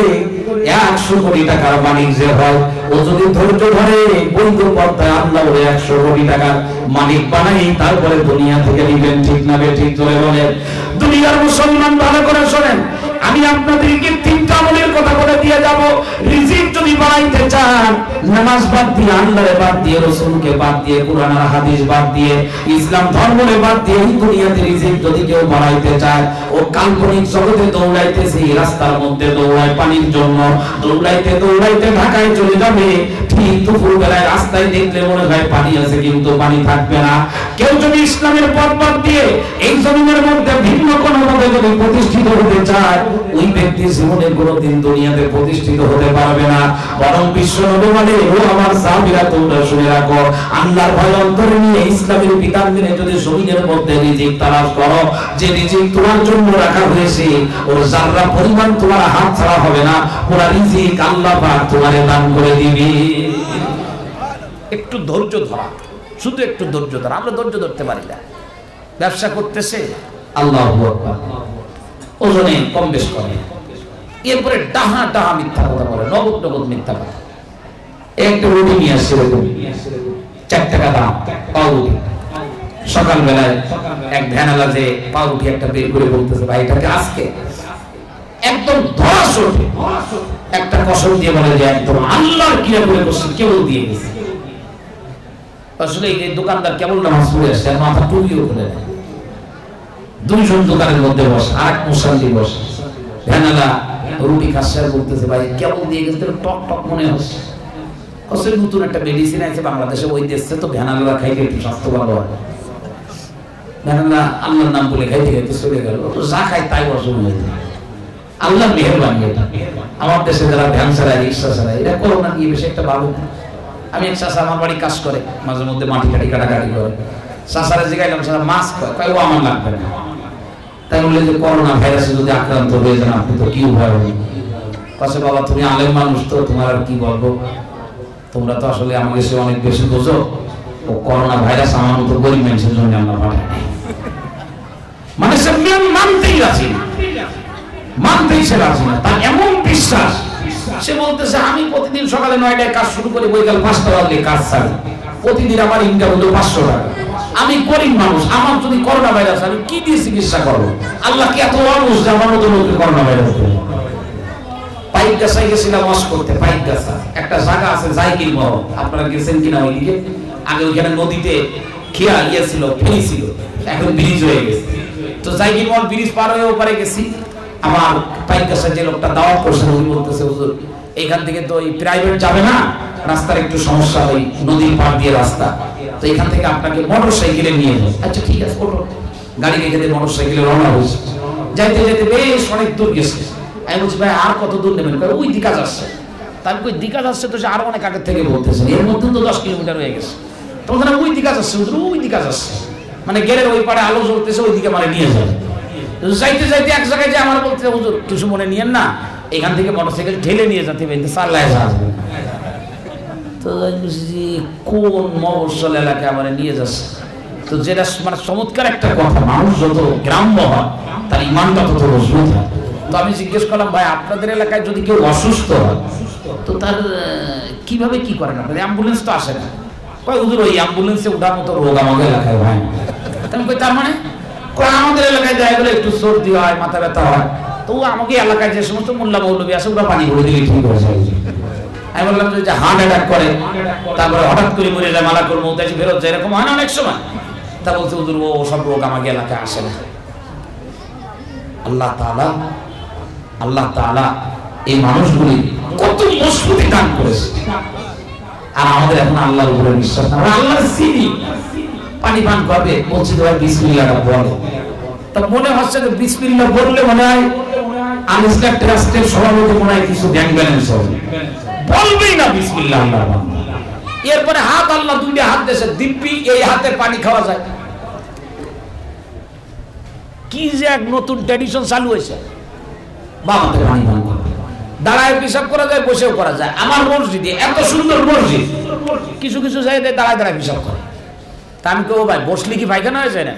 100 কোটি টাকার মালিক যে হয়, ও যদি ধৈর্য ধরে বৈধ পন্থায় আল্লাহ ওরে 100 কোটি টাকার মালিক বানাই, তারপরে দুনিয়া থেকে নিবেন, ঠিক না ঠিক? করে বলেন। দুনিয়ার মুসলমান ভালো করে শোনেন, আমি আপনাদেরকে 3টা আমলের কথা বলে দিয়ে যাব। রিজিক যদি বাড়াইতে চান, নামাজ বাদ দিয়ে, আল্লাহরে বাদ দিয়ে, রাসূলকে বাদ দিয়ে, কোরআন আর হাদিস বাদ দিয়ে, ইসলাম ধর্মকে বাদ দিয়ে এই দুনিয়াতে রিজিক যদি কেউ বাড়াইতে চায়, ও কাল্পনিক জগতে দৌড়াইতেছে, এই রাস্তার মধ্যে দৌড়ায় পানির জন্য, দৌড়াইতে দৌড়াইতে ঢাকায় চলে যাবে, ঠিক দুপুর বেলায় রাস্তায় দেখলে মনে হয় পানি আছে, কিন্তু পানি থাকবে না। কেউ যদি ইসলামের পথ বাদ দিয়ে এই জমিনের মধ্যে ভিন্ন কোন ভাবে যদি প্রতিষ্ঠিত হতে চায়, ওই ব্যক্তি জীবনে কোনোদিন দুনিয়াতে প্রতিষ্ঠিত হতে পারবে না। বরং বিশ্ব নবী বলে, ও আমার সাহাবীরা তোমরা শুনে রাখো, আল্লাহর ভয় অন্তরে নিয়ে ইসলামের বিধান মেনে যদি জমিনের মধ্যে রিজিক তালাশ করো, যে রিজিক তোমার জন্য রাখা হয়েছে, ওর যারা পরিমাণ তোমার হাত ছাড়া হবে না, পুরো রিজিক আল্লাহ পাক তোমারে দান করে দিবে। একটু ধৈর্য ধরা, শুধু একটু ধৈর্য ধরা। আমরা ধৈর্য ধরতে পারি না। ব্যবসা করতেছে, আল্লাহু আকবার, ওজনে কম বেশ করে, এরপরে ডাহা ডাহা মিথ্যা কথা বলে, নগদ নগদ মিথ্যা কথা। একটা রুটি নিয়ে আসছে, 4 টাকা দাম পাউরুটি। সকালবেলায় এক ভ্যানালা যে পাউরুটি একটা বের করে বলতেছে, ভাই এটাকে আজকে একদম ধরা চোটে একটা কসম দিয়ে বলে যে একদম আল্লাহর কিরা করে করছে, কেবল দিয়ে গেছে। আসলে এই দোকানদার কেবল নামাজ পড়ে আসছে, আর মাথা টুপিও করে নেয়। 2জন দোকানের মধ্যে বসে, আর এক মুসাল্লি বসে, ভ্যানালা রুটি খাচ্ছে আর বলতেছে, ভাই কেবল দিয়ে গেছে, টক টক মনে হচ্ছে। আসলে নতুন একটা মেডিসিন আছে বাংলাদেশে, ওই দেশে তো ভ্যানালা খাইতে একটু স্বাস্থ্য ভালো হয়। ভ্যানালা আল্লাহর নাম বলে খাইতে খাইতে চলে গেল, তো যা খাই তাই অসুখ হয়ে যায়। আল্লাহর মেহেরবানি এটা। আমার দেশে যারা ভ্যান ছাড়া, রিক্সা ছাড়া, এটা করোনা নিয়ে বেশি একটা ভালো না। আমি এক চাষা আমার বাড়ি কাজ করে, মাঝে মধ্যে মাটি কাটি কাটাকাটি করে, চাষারা জিগাইলাম সারা মাছ কয়, ও আমার লাগবে না। তাই বললে যে করোনা ভাইরাসে যদি আক্রান্ত হয়ে যান, আপনি তো কি ভয় হবে? কাছে বাবা তুমি আলেম মানুষ, তো তোমার আর কি বলবো, তোমরা তো আসলে আমাকে সে অনেক বেশি বোঝো। ও করোনা ভাইরাস আমার মতো গরিব মানুষের জন্য আমরা পাঠাই, মানে সে মানতেই রাজি না, মানতেই সে রাজি না। তার এমন বিশ্বাস, সে বলতেছে আমি প্রতিদিন সকালে 9টায় কাজ শুরু করি, বৈকাল 5টা বাজলে কাজ ছাড়ি, প্রতিদিন আমার ইনকাম হলো 500 টাকা। আমি গরিব মানুষ, আমার যদি করোনা ভাইরাস, আমি কি দিয়ে চিকিৎসা করবো? আল্লাহ কি এত মানুষ যে আমার মতো লোকের করোনা ভাইরাস? পাইক গাছায় গেছিলাম ওয়াশ করতে। পাইক গাছা একটা জায়গা আছে, জায়গির মহল, আপনারা গেছেন কিনা ওইদিকে? আগে ওইখানে নদীতে খেয়া ইয়ে ছিল, ফেরি ছিল, এখন ব্রিজ হয়ে গেছে। তো যাই কি মল ব্রিজ পার হয়ে ওপারে গেছি, আমার পাইকাসা যে লোকটা দাওয়াত করছে উনি বলতেছে হুজুর এখান থেকে তো এই প্রাইভেট যাবে না, রাস্তার একটু সমস্যা, ওই নদীর পার দিয়ে রাস্তা, তো এখান থেকে আপনাকে মোটর সাইকেলে নিয়ে যাবো। আচ্ছা ঠিক আছে, ওঠো। গাড়ি রেখে দিয়ে মোটর সাইকেলে রওনা হয়েছে। যাইতে যেতে বেশ অনেক দূর গেছে। আমি বলছি ভাই আর কত দূর নেবেন? ওই দিকা যাচ্ছে। তার ওই দিকা যাচ্ছে তো সে আরো অনেক আগের থেকে বলতেছেন, এর মধ্যে তো 10 কিলোমিটার হয়ে গেছে। তখন ওই দিকা যাচ্ছে, ওই দিকা যাচ্ছে, মানে গেলের ওই পারে আলো জ্বলতেছে, ওই দিকে মানে নিয়ে যাবে। যাইতে যাইতে এক জায়গায় যে আমার বলতে হুজুর কিছু মনে নিয়েন না, এখান থেকে মোটরসাইকেল ঠেলে নিয়ে যেতে হবে, চাল্লায় আসবে। তো কোন মফস্বল এলাকায় আমার নিয়ে যাচ্ছে। তো যেটা মানে চমৎকার একটা কথা, মানুষ যত গ্রাম্য হয় তার ইমানটা তত মজবুত হয়। তো আমি জিজ্ঞেস করলাম ভাই আপনাদের এলাকায় যদি কেউ অসুস্থ হয় তো তার কিভাবে কি করেন আপনাদের? অ্যাম্বুলেন্স তো আসে না। কয় হুজুর ওই অ্যাম্বুলেন্সে ওঠার মতো রোগ আমাদের এলাকায় হয় না। আমি কই তার মানে? আমাদের এলাকায় দেখা গেলে একটু সর্দি হয়, মাথা ব্যথা হয়, তো আমাকে এলাকায় যে সমস্ত মোল্লা মৌলবী আছে ওরা পানি ভরে দিলে ঠিক হয়ে যায়। আমি বললাম যে হার্ট অ্যাটাক করে, তারপরে হঠাৎ করে মরে যায়, মালাকুল মউত এসে ফেরত যায়, এরকম হয় না অনেক সময়। তা বলছে হুজুর ও সব রোগ আমাকে এলাকায় আসে না। আল্লাহ তাআলা এই মানুষগুলি কত মজবুতি দান করেছে, আর আমাদের এখন আল্লাহর উপরে বিশ্বাস না। আল্লাহর চিনি, পানি পান করবে বলছি তো বিসমিল্লাহটা বলে, তা মনে হচ্ছে যে বিসমিল্লাহ বললে মনে হয় আল ইসলাম ট্রাস্টের সভাপতি মনে হয় কিছু ব্যাংক ব্যালেন্স হবে, বলবেই না বিসমিল্লাহ আল্লাহ। এরপরে হাত আল্লাহ দুইটা হাত দেশে দিব্যি, এই হাতে পানি খাওয়া যায়। কি যে এক নতুন ট্র্যাডিশন চালু হয়েছে, বাবাতে পানি পান করবে, দাঁড়ায় পেশাব করা যায়, বসেও করা যায়। আমার মসজিদে এত সুন্দর মসজিদ, কিছু কিছু জায়গায় দাঁড়ায় দাঁড়ায় পেশাব করে। তা আমি কেউ ভাই বসলে কি পায়খানা হয়ে যায় না?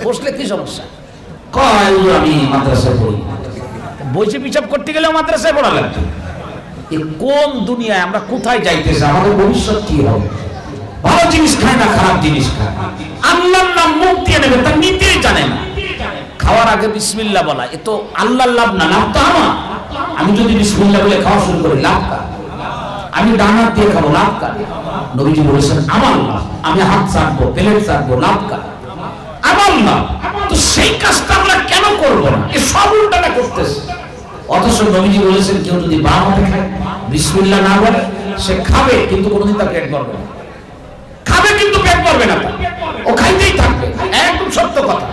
বসলে কি সমস্যা? কয় আমি মাদ্রাসায় পড়ি, বসে পেশাব করতে গেলেও মাদ্রাসায় পড়া লাগবে। কোন দুনিয়ায় আমরা কোথায় যাইতেছি? আমাদের ভবিষ্যৎ কি হবে? ভালো জিনিস খায় না, খারাপ জিনিস খায়, আল্লাহর নাম মুখ দিয়ে নেবে, তা নিতেই জানে না। খাওয়ার আগে বিসমিল্লাহ বলা, এ তো আল্লাহর লাভ না, লাভ তো আমার। আমি যদি বিসমিল্লাহ বলে খাওয়া শুরু করি লাভ কার? আমি ডান হাত দিয়ে খাবো, লাভ কার? নবীজি বলেছেন আমার লাভ, আমি হাত চাটবো, প্লেট চাটবো, লাভ কার? আমার লাভ। তো সেই কাজটা আমরা কেন করবো না? এ সব উল্টাটা করতেছে। অথচ নবীজি বলেছেন কেউ যদি বাম হাতে খায়, বিসমিল্লাহ না বলে, সে খাবে কিন্তু কোনোদিন তার পেট ভরবে না। খাবে কিন্তু পেট ভরবে না, ও খাইতেই থাকবে। একদম সত্য কথা,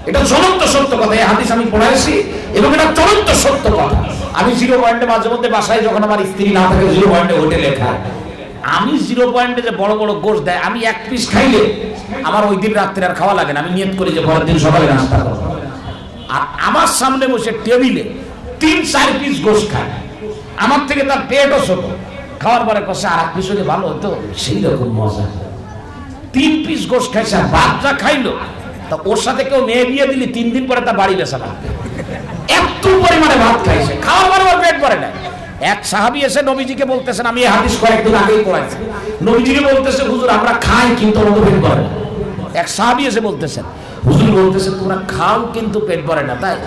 এটা জ্বলন্ত সত্য কথা। এই হাদিস আমি পড়াইছি এবং এটা জ্বলন্ত সত্য কথা। আমি 0 পয়েন্টে মাঝে মধ্যে বাসায় যখন আমার স্ত্রী না থাকে 0 পয়েন্টে হোটেলে খায়, আমি 0 পয়েন্টে যে বড় বড় গোশ দেয়, আমি এক পিস খাইলে আমার ওই দিন রাত্রে আর খাওয়া লাগে না। আমি নিয়ত করি যে পরের দিন সকালে নাস্তা করবো। আর আমার সামনে বসে টেবিলে 3-4 পিস গোশ খায়, আমার থেকে তার পেটও ছোট। খাওয়ার পরে কষে আর এক পিস হলে ভালো হতো, সেই রকম মজা। 3 পিস গোশ খাইছে, আর ভাতটা খাইলো, তা ওর সাথে কেউ মেয়ে বিয়ে দিলি 3 দিন পরে তার বাড়ি বেচা লাগবে, এত পরিমাণে ভাত খাইছে। খাওয়ার পরে ওর পেট ভরে না। এক সাহাবী এসে নবীজিকে বলতেছেন, আমি এই হাদিস কয়েকদিন আগেই পড়াইছি, নবীজিকে বলতেছে হুজুর আমরা খাই কিন্তু আমাদের পেট ভরে না। এক সাহাবী এসে বলতেছেন, হুজুর বলতেছে তোমরা খাও কিন্তু পেট ভরে না, তাই?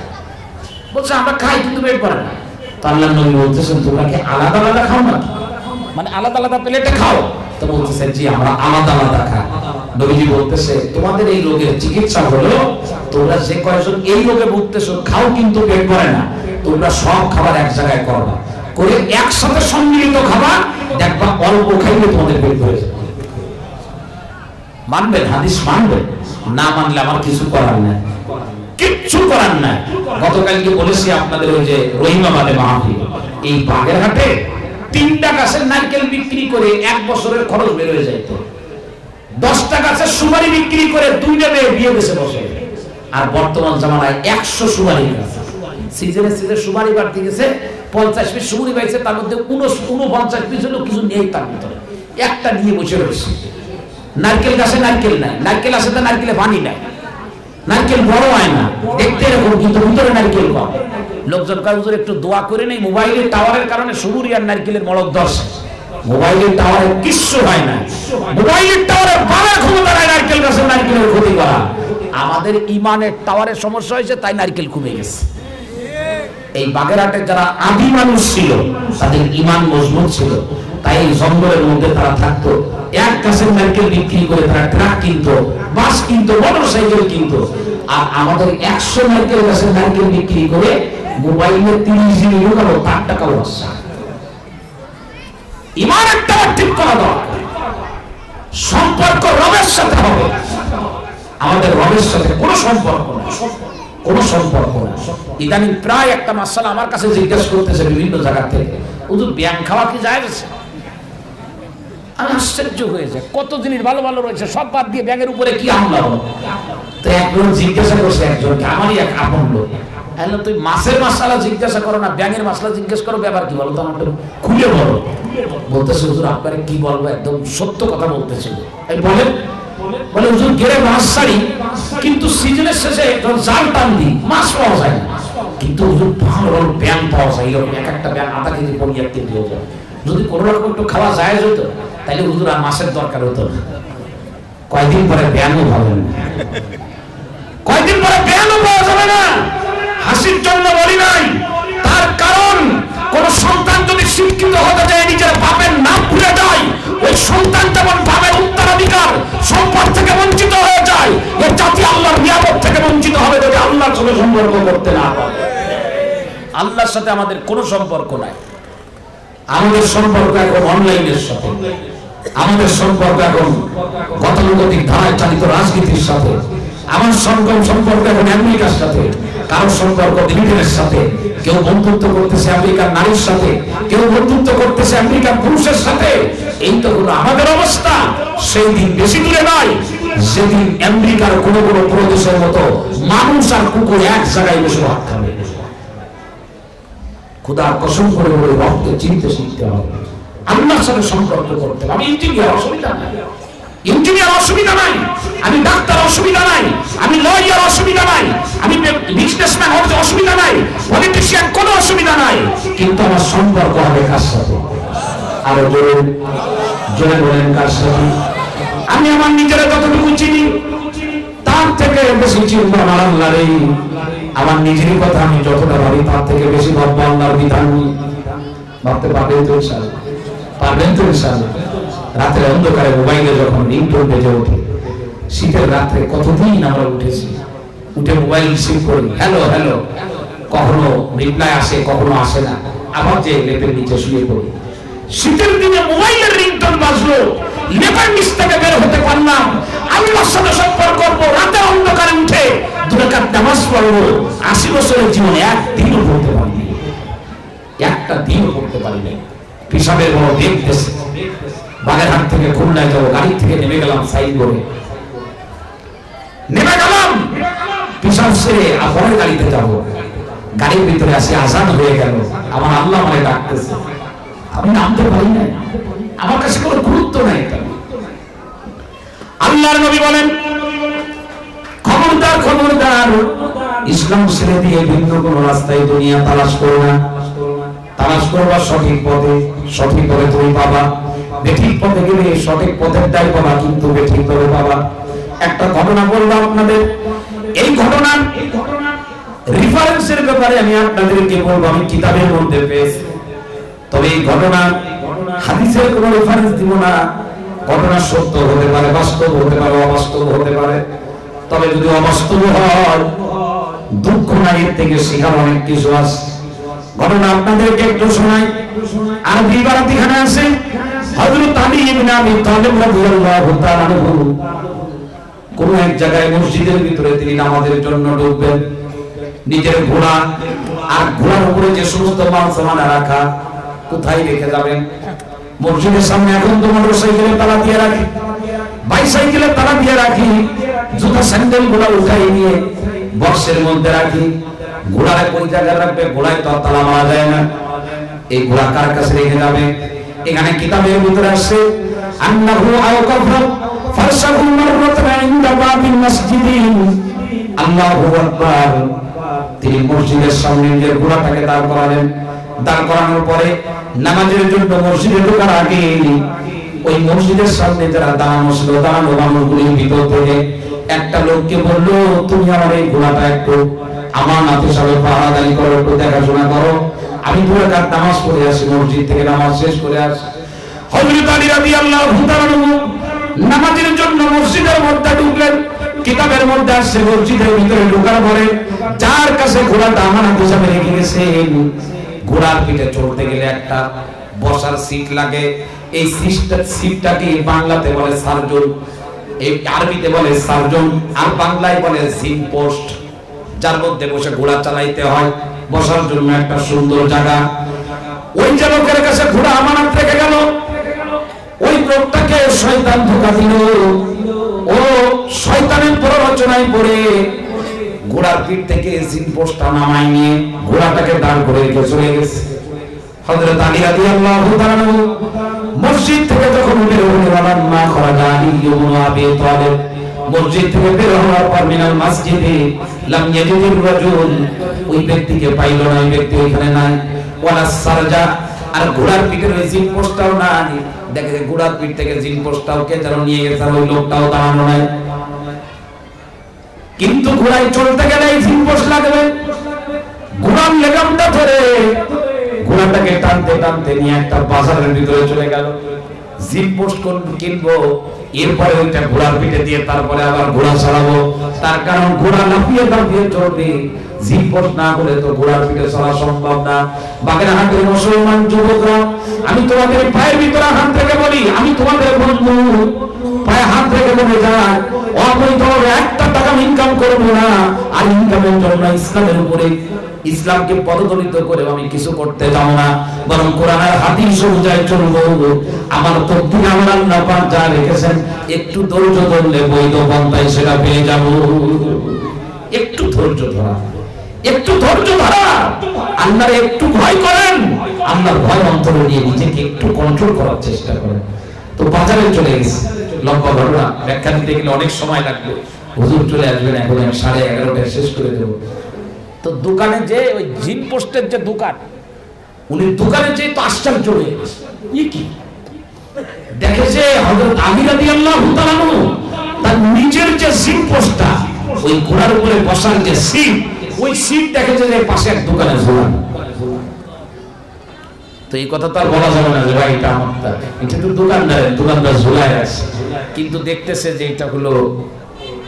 বলছে আমরা খাই কিন্তু পেট ভরে না। তো আল্লাহর নবী বলতেছেন তোমরা কি আলাদা আলাদা খাও না, মানে আলাদা আলাদা প্লেটে খাও? তো বলতেছেন জি আমরা আলাদা আলাদা খাই। নবীজি বলতেছে তোমাদের এই রোগের চিকিৎসা হলো তোমরা যে কয়জন এই রোগে ভুগতেছো খাও কিন্তু পেট ভরে না, তোমরা সব খাবার এক জায়গায় করবা, করে একসাথে সম্মিলিত খাবার, দেখবা অল্প খাইলে তোমাদের পেট ভরে যাবে। মানবেন? হাদিস মানবেন? না মানলে আমার কিছু করার নাই, কিচ্ছু করার নাই। গতকালকে বলেছি আপনাদের ওই যে রহিমাবাদে মাহফিল, এই বাগেরহাটে 3টা গাছের নারকেল বিক্রি করে 1 বছরের খরচ বের হয়ে যায়। 10টা গাছের সুপারি বিক্রি করে 2টা মেয়ে বিয়ে দিয়েছে বসে। আর বর্তমান জামানায় 100 সুপারি গাছ, সিজনে সুপারি বাড়তে গেছে, 50 পিস সুপারি পাইছে, তার মধ্যে 49 পিস হলো কিছু নেই, তার ভিতরে একটা নিয়ে বসে রয়েছে। নারকেল গাছে নারকেল নাই, নারকেল আছে তা নারকেলে পানি নাই, নারকেল বড় হয় না, দেখতে এরকম কিন্তু ভিতরে নারকেল কম। লোকজন কয় হুজুর একটু দোয়া করে নেই, মোবাইলের টাওয়ারের কারণে সুবুরি আর নারকেলের মড়ক দশ। মোবাইলের টাওয়ারে কিচ্ছু হয় না, মোবাইলের টাওয়ারে বাড়ার ক্ষমতা নাই নারকেল গাছের নারকেলের ক্ষতি করা। আমাদের ইমানের টাওয়ারের সমস্যা হয়েছে, তাই নারকেল কমে গেছে। এই বাগেরহাটের যারা আদি মানুষ ছিল তাদের ইমান মজবুত ছিল, তাই এই জঙ্গলের মধ্যে তারা থাকতো। এক গাছের নারকেল বিক্রি করে তারা ট্রাক কিনতো, বাস কিনতো, মোটরসাইকেল কিনতো। আর আমাদের 100 নারকেল গাছের নারকেল বিক্রি করে মোবাইলে 30 জিবি ঢোকাবো, তার টাকাও আসছে। ইমান একটা ঠিক করা দরকার। সম্পর্ক রবের সাথে হবে, আমাদের রবের সাথে কোনো সম্পর্ক না, কোনো সম্পর্ক না। ইদানিং প্রায় একটা মাসালা আমার কাছে জিজ্ঞেস করতেছে বিভিন্ন জায়গা থেকে, হুজুর ব্যায়াম খাওয়া কি যায়? আমি আশ্চর্য হয়ে যায়, কত জিনিস ভালো ভালো রয়েছে সব বাদ দিয়ে ব্যাগের উপরে কি হামলা হলো। তো একজন জিজ্ঞাসা করছে একজনকে, আমারই এক আপন লোক, হ্যালো তুই মাছের মশলা জিজ্ঞাসা করো না, ব্যাঙের মশলা জিজ্ঞেস করো, ব্যাপার কি বলো তো, আমার খুলে বলো। বলতেছে হুজুর আপনারে কি বলবো, একদম সত্য কথা বলতেছিল। বলেন, বলে হুজুর গেরে মাছ ছাড়ি, কিন্তু সিজনের শেষে জাল টান দিই, মাছ পাওয়া যায় না, কিন্তু হুজুর ভালো ভালো ব্যাং পাওয়া যায়, এরকম এক একটা ব্যাং আধা কেজি পড়ি 1 কেজি হয়ে যায়। যদি কোনো রকম একটু খাওয়া যায় হতো তাহলে হুজুর আর মাছের দরকার হতো না। কয়দিন পরে ব্যাংও পাবেন না, কয়দিন পরে ব্যাংও পাওয়া যাবে না। হাসির জন্য বলি নাই, তার কারণ কোন সন্তান যদি শিক্ষিত হতে যায়, নিজের বাপের নাম ভুলে যায়, ওই সন্তান যেমন বাপের উত্তরাধিকার সম্পদ থেকে বঞ্চিত হয়ে যায়, এই জাতি আল্লাহর নিয়ামত থেকে বঞ্চিত হবে যদি আল্লাহর সাথে সম্পর্ক করতে না পারে। আল্লাহর সাথে আমাদের কোনো সম্পর্ক নাই, আমাদের সম্পর্ক এখন অনলাইনের সাথে, আমাদের সম্পর্ক এখন গতানুগতিক ধারায় চালিত রাজনীতির সাথে, আমার সম্পর্ক এখন আমেরিকার সাথে, কারো সম্পর্ক ব্রিটেনের সাথে, কেউ বন্ধুত্ব করতেছে আমেরিকার নারীর সাথে, কেউ বন্ধুত্ব করতেছে আমেরিকার পুরুষের সাথে। এই তো হলো আমাদের অবস্থা। সেই দিন বেশি দূরে নয় যেদিন আমেরিকার কোন কোন প্রদেশের মতো মানুষ আর কুকুর এক জায়গায় বসে ভাত খাবে। খোদার কসম করে বলে রবকে চিনতে শিখতে হবে, আল্লাহর সাথে সম্পর্ক করতে হবে। আমি ইঞ্জিনিয়ার, অসুবিধা নাই, ইঞ্জিনিয়ার অসুবিধা নাই, আমি ডাক্তার অসুবিধা নাই, আমি লয়ার অসুবিধা নাই, আমি বিজনেসম্যান হতে অসুবিধা নাই, পলিটিশিয়ান কোনো অসুবিধা নাই, কিন্তু আমার সম্পর্ক হবে কার সাথে? আরো জোরে জোরে বলেন, কার সাথে? আমি আমার নিজের যতটুকু চিনি তার থেকে বেশি চিনব আমার আল্লাহর। আমার নিজেরই কথা আমি যতটা ভাবি তার থেকে বেশি ভাববো আল্লাহর বিধান। ভাবতে পারবেন তো ইনশাআল্লাহ? পারবেন তো ইনশাআল্লাহ? রাতের অন্ধকারে মোবাইলে যখন রিংটোন বেজে ওঠে, শীতের রাত্রে কতদিন আমরা উঠেছি, উঠে মোবাইল রিসিভ করি, হ্যালো হ্যালো, কখনো রিপ্লাই আসে কখনো আসে না, আবার যে লেপের নিচে শুয়ে পড়ি। শীতের দিনে মোবাইলের রিংটোন বাজলো, লেপের নিচ থেকে বের হতে পারলাম, আল্লাহর সাথে সম্পর্ক করবো, রাতে অন্ধকারে উঠে 2 রাকাত নামাজ পড়বো। 80 বছরের জীবনে একদিনও পড়তে পারিনি, একটা দিনও পড়তে পারিনি। পিসাবের বড় দেখতেছে, বাগেরহাট থেকে খুলনায় যাবো, গাড়ি থেকে নেমে গেলাম, সাইড করে নেমে গেলাম, পিসাব সেরে পরের গাড়িতে যাবো, গাড়ির ভিতরে আসি, আজান হয়ে গেল, আমার আল্লাহ আমাকে ডাকতেছে, আমি নামতে পারি না, আমার কাছে কোনো গুরুত্ব নাই। আল্লাহর নবী বলেন, খবরদার খবরদার, ইসলাম ছেড়ে দিয়ে ভিন্ন কোন রাস্তায় দুনিয়া তালাশ করো না। তালাশ করবা সঠিক পথে, সঠিক পথে তুমি পাবা। বেঠিক পথে গেলে সঠিক পথের দায় পাবা, কিন্তু বেঠিক পথে পাবা। একটা ঘটনা বলবো আপনাদের, এই ঘটনার রেফারেন্সের ব্যাপারে আমি আপনাদেরকে বলবো, আমি কিতাবের মধ্যে পেয়েছি, তবে এই ঘটনা হাদিসের কোনো রেফারেন্স দিব না। ঘটনা সত্য হতে পারে, বাস্তব হতে পারে, অবাস্তব হতে পারে, তবে যদি অবাস্তব হয় দুঃখ নাই, এর থেকে শেখার অনেক কিছু আছে। ঘটনা আপনাদেরকে একটু শোনাই। আরবি ইবারতখানে আছে, হযরত আলী ইবনে আবি তালিব রাদিয়াল্লাহু তাআলা আনহু কোন এক জায়গায় মসজিদের ভিতরে তিনি নামাজের জন্য ঢুকবেন। নিজের ঘোড়া আর ঘোড়ার উপরে যে সমস্ত মালসামানা রাখা, কোথায় রেখে যাবেন? মসজিদের সামনে এখন তো মোটরসাইকেলের তালা দিয়ে রাখি, বাইসাইকেলের তালা দিয়ে রাখি, জুতা স্যান্ডেল গুলো উঠাই নিয়ে বক্সের মধ্যে রাখি। ঘোড়ার কোন জায়গায় রাখবে? ঘোড়ায় তো তালা মারা যায় না, এই ঘোড়া কার কাছে রেখে যাবে? এখানে কিতাবের ভিতরে আসে, আন্নাহু আওকাফা ফারসাহু মাররাতান ইনদা বাবিল মসজিদি। আল্লাহু আকবার। তিনি মসজিদের সামনে নিজের ঘোড়াটাকে দাঁড় করালেন। দাঁড় করানোর পরে নামাজের জন্য মসজিদে ঢোকার আগে ওই মসজিদের সামনে যারা দাঁড়ানো ছিল, দাঁড়ানো মানুষগুলির ভিতর থেকে একটা লোককে বললো, তুমি আমার এই ঘোড়াটা একটু আমানত হিসাবে পাহারাদারি করো, একটু দেখাশোনা করো, আমি 2 রাকাত নামাজ পড়ে আসি, মসজিদ থেকে নামাজ শেষ করে আসি। হযরত আলী রাদিয়াল্লাহু তাআলা নামাজের জন্য মসজিদের মধ্যে ঢুকলেন। কিতাবের মধ্যে আসছে মসজিদের ভিতরে ঢোকার পরে যার কাছে ঘোড়াটা আমানত হিসেবে রেখে গেছেন, ঘোড়ার পিঠে চড়তে গেলে একটা বসার সিট লাগে। এই সিটটাকে বাংলাতে বলে সার্জন, এই আরবিতে বলে সার্জন, আর বাংলায় বলে জিন পোস্ট, যার মধ্যে বসে ঘোড়া চালাইতে হয়। বসার জন্য একটা সুন্দর জায়গা। ওই যে লোকের কাছে ঘোড়া আমানত রেখে গেল, ওই লোকটাকে শয়তান ধোঁকা দিল। ও শয়তানের প্ররোচনায় পড়ে ঘোড়ার পিঠ থেকে জিন পোস্টটা নামায় নিয়ে ঘোড়াটাকে দাঁড় করে রেখে চলে গেছে। হযরত আলী রাদিয়াল্লাহু তাআলা মসজিদ থেকে যখন বের হলেন, রান্না করা গাড়ি ইবনে আবি তালেব মসজিদ থেকে বের হওয়ার পর মিনাল মসজিদে লাম ইয়াজিদুর রাজুল, ওই ব্যক্তিকে পাইল না, ওই ব্যক্তি ওখানে নাই। ওয়ালা সারজা, আর ঘোড়ার পিঠের ওই জিন পোস্টটাও নাই। দেখে ঘোড়ার পিঠ থেকে জিন পোস্টটাও কে যেন নিয়ে গেছে, ওই লোকটাও দাঁড়ানো নাই। কিন্তু ঘোড়ায় চলতে গেলে এই জিন পোস্ট লাগবে। ঘোড়ার লেগামটা ধরে ঘোড়াটাকে টানতে টানতে নিয়ে একটা বাজারের ভিতরে চলে গেল। জিন পোস্ট কিনবো, এরপরে ওইটা ঘোড়ার পিঠে দিয়ে তারপরে আবার ঘোড়া চালাবো। তার কারণ ঘোড়া লাফিয়ে লাফিয়ে চলবে, জিন পোস্ট না করে তো ঘোড়ার পিঠে চলা সম্ভব না। বাগেরহাটের মুসলমান যুবকরা, আমি তোমাদের পায়ের ভিতরে হাত থেকে বলি, আমি তোমাদের বন্ধু, পায়ে হাত রেখে বলে যায় অবৈধভাবে একটা টাকা ইনকাম করবো না। আর ইনকামের জন্য ইসলামের উপরে, ইসলামকে পদদলিত করে আমি কিছু করতে যাব না, বরং কোরআনের হাদিস অনুযায়ী চলবো। আমার তকদির আমার আল্লাহ পাক যা রেখেছেন, একটু ধৈর্য ধরলে বৈধ পন্থায় সেটা পেয়ে যাব। একটু ধৈর্য ধরা, একটু ধৈর্য ধরা। আল্লাহর একটু ভয় করেন, আল্লাহর ভয় অন্তরে নিয়ে নিজেকে একটু কন্ট্রোল করার চেষ্টা করেন। তো বাজারে চলে গেছে, লম্বা ঘটনা, ব্যাখ্যা দিতে গেলে অনেক সময় লাগবে। হুজুর চলে আসবেন, এখন আমি 11:30টায় শেষ করে দেবো। তো দোকানে যে ওই জিন পোস্টের যে দোকান, উনি দোকানে যে তো আশ্চর্য হয়ে গেছে, কি দেখেছে হযরত আলী রাদিয়াল্লাহু তাআলা তার নিজের যে জিন পোস্টটা, ওই ঘোড়ার উপরে বসার যে সিট, ওই সিট দেখেছে যে পাশে এক দোকানে ঝোলানো। তো এই কথা তো আর বলা যাবে না যে ভাই এটা আমারটা, এটা তো দোকানদার ঝোলায় আছে, কিন্তু দেখতেছে যে এটা হলো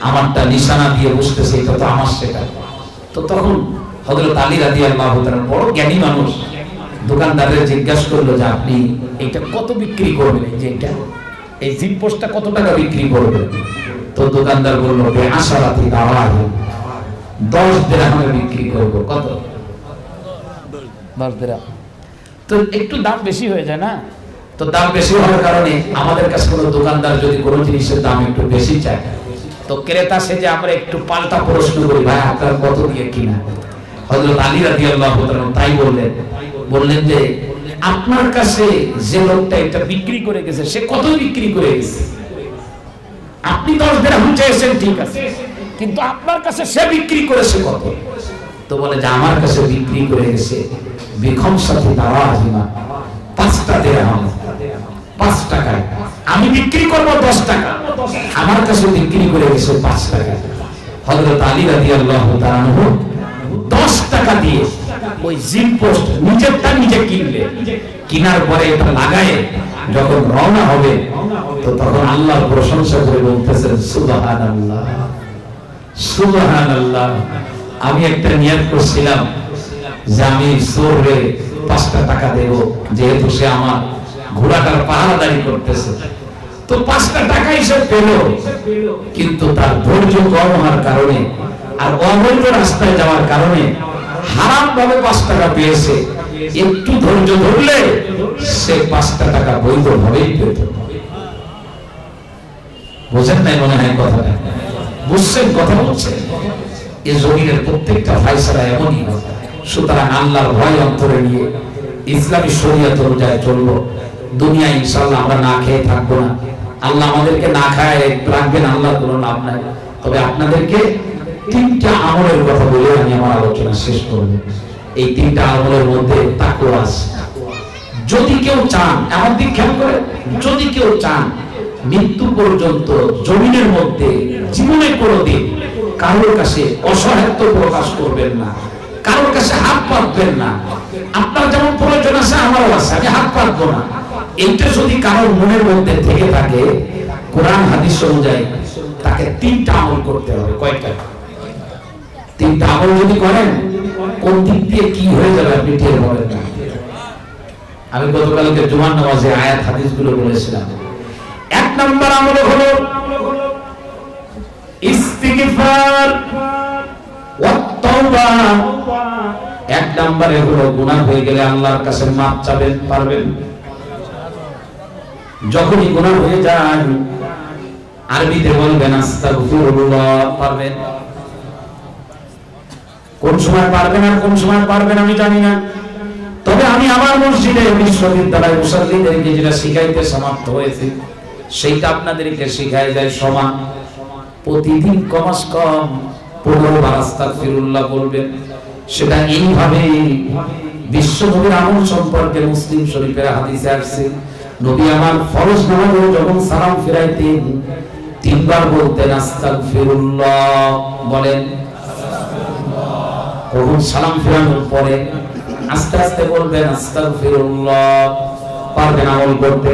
আমারটা, নিশানা দিয়ে বুঝতেছে এটা তো আমার। সেটা তো তখন হযরত আলী রাদিয়াল্লাহু তাআলা বড় জ্ঞানী মানুষ, দোকানদারের জিজ্ঞাসা করলো যে আপনি এটা কত বিক্রি করবেন, যে এটা এই জিন পোস্টটা কত টাকা বিক্রি করবেন? তো দোকানদার বলল যে 10 দিরহামে বিক্রি করব। কত? 10 দিরহাম। তো একটু দাম বেশি হয়ে যায় না? তো দাম বেশি হওয়ার কারণে আমাদের কাছে কোনো দোকানদার যদি কোনো জিনিসের দাম একটু বেশি চায়, তো ক্রেতা সেজে আমরা একটু পাল্টা প্রশ্ন করি, ভাই আপনার কত দিয়ে কিনা? হযরত আলী রাদিয়াল্লাহু তাআলা তাই বললেন যে আপনার কাছে যে লোকটা এটা বিক্রি করে গেছে, সে কত বিক্রি করে গেছে? আপনি 10 দিরহাম চেয়েছেন, ঠিক আছে, কিন্তু আপনার কাছে সে বিক্রি করেছে কত? তো বলে যে আমার কাছে বিক্রি করে গেছে বিখমসাতি দাওয়াহিমা, 5টা দিরহাম, 5 টাকায়। আমি বিক্রি করব 10 টাকা, আমার কাছে বিক্রি করে গেছে 5 টাকা। হযরত আলী রাদিয়াল্লাহু তাআলা 10 টাকা দিয়ে ওই জিন পোস্ট নিজেরটা নিজে কিনলে, কিনার পরে এটা লাগায় যখন রওনা হবে, তো তখন আল্লাহর প্রশংসা করে বলতেছেন সুবহানাল্লাহ, সুবহানাল্লাহ। আমি একটা নিয়ত করছিলাম যে আমি চোরে 5টা টাকা দেব, যেহেতু সে আমার ঘোড়াটার পাহারাদারি করতেছে। তো 5টা টাকা হিসেবে পেল, কিন্তু তার ধৈর্য কম হওয়ার কারণে আর অবৈধ রাস্তায় যাওয়ার কারণে হারাম ভাবে 5 টাকা পেয়েছে। একটু ধৈর্য ধরলে সে 5টা টাকা বৈধ ভাবেই পেত। বুঝেন নাই মনে হয় কথাটা? বুঝছেন কথা বলছেন? এই জমিনের প্রত্যেকটা ফায়সালা এমনই হয়। সুতরাং আল্লাহর ভয় অন্তরে নিয়ে ইসলামী শরীয়ত অনুযায়ী চলবো। দুনিয়ায় ইনশাআল্লাহ আমরা না খেয়ে থাকবো না। আল্লাহ আমাদেরকে না খায় রাখবেন, আল্লাহর কোনো লাভ নাই। তবে আপনাদেরকে 3টা আমলের কথা বলে আমি আমার আলোচনা শেষ করব। এই 3টা আমলের মধ্যে তাকওয়া আছে। যদি কেউ চান, আমার দিক খেয়াল করে, যদি কেউ চান মৃত্যু পর্যন্ত জমিনের মধ্যে জীবনে কোনোদিন কারোর কাছে অসহায়ত্ব প্রকাশ করবেন না, কারোর কাছে হাত পাতবেন না। আপনার যেমন প্রয়োজন আছে আমারও আছে, আমি হাত পাতবো না। এইটা যদি কারোর মনের মধ্যে থেকে থাকে, কোরআন হাদিস অনুযায়ী তাকে 3টা আমল করতে হবে। কয়টা? 3টা আমল যদি করেন, কোন দিক দিয়ে কি হয়ে যাবে আপনি টের পাবেন না। আমি গতকালকে জুমার নামাজে আয়াত হাদিসগুলো বলেছিলাম। 1 নম্বর আমল হলো ইস্তিগফার ওয়া তাওবা। 1 নম্বরে হলো গুনাহ হয়ে গেলে আল্লাহর কাছে মাফ চাবেন, পারবেন? যখনই গুনাহ হয়ে যায় আরবিতে বলবেন আস্তাগফিরুল্লাহ, পারবেন? কোন সময় পারবেন আর কোন সময় পারবেন আমি জানি না, তবে আমি আমার মসজিদে বিশ্ববিদ্যালয় মুসাল্লিদেরকে যেটা শিখাইতে সমাপ্ত হয়েছে সেইটা আপনাদেরকে শিখাই যায় সমান। প্রতিদিন কমাস কম 15 বার আস্তাগফিরুল্লাহ বলবেন। সেটা এইভাবে বিশ্বনবীর আমল সম্পর্কে মুসলিম শরীফের হাদিসে আসছে, নবী আমার ফরজ নামাজে যখন সালাম ফিরাইতেন 3 বার বলতেন আস্তাগফিরুল্লাহ। বলেন কখন সালাম ফিরানোর পরে আস্তে আস্তে বলবেন আস্তাগফিরুল্লাহ। পারবেন আমল করতে?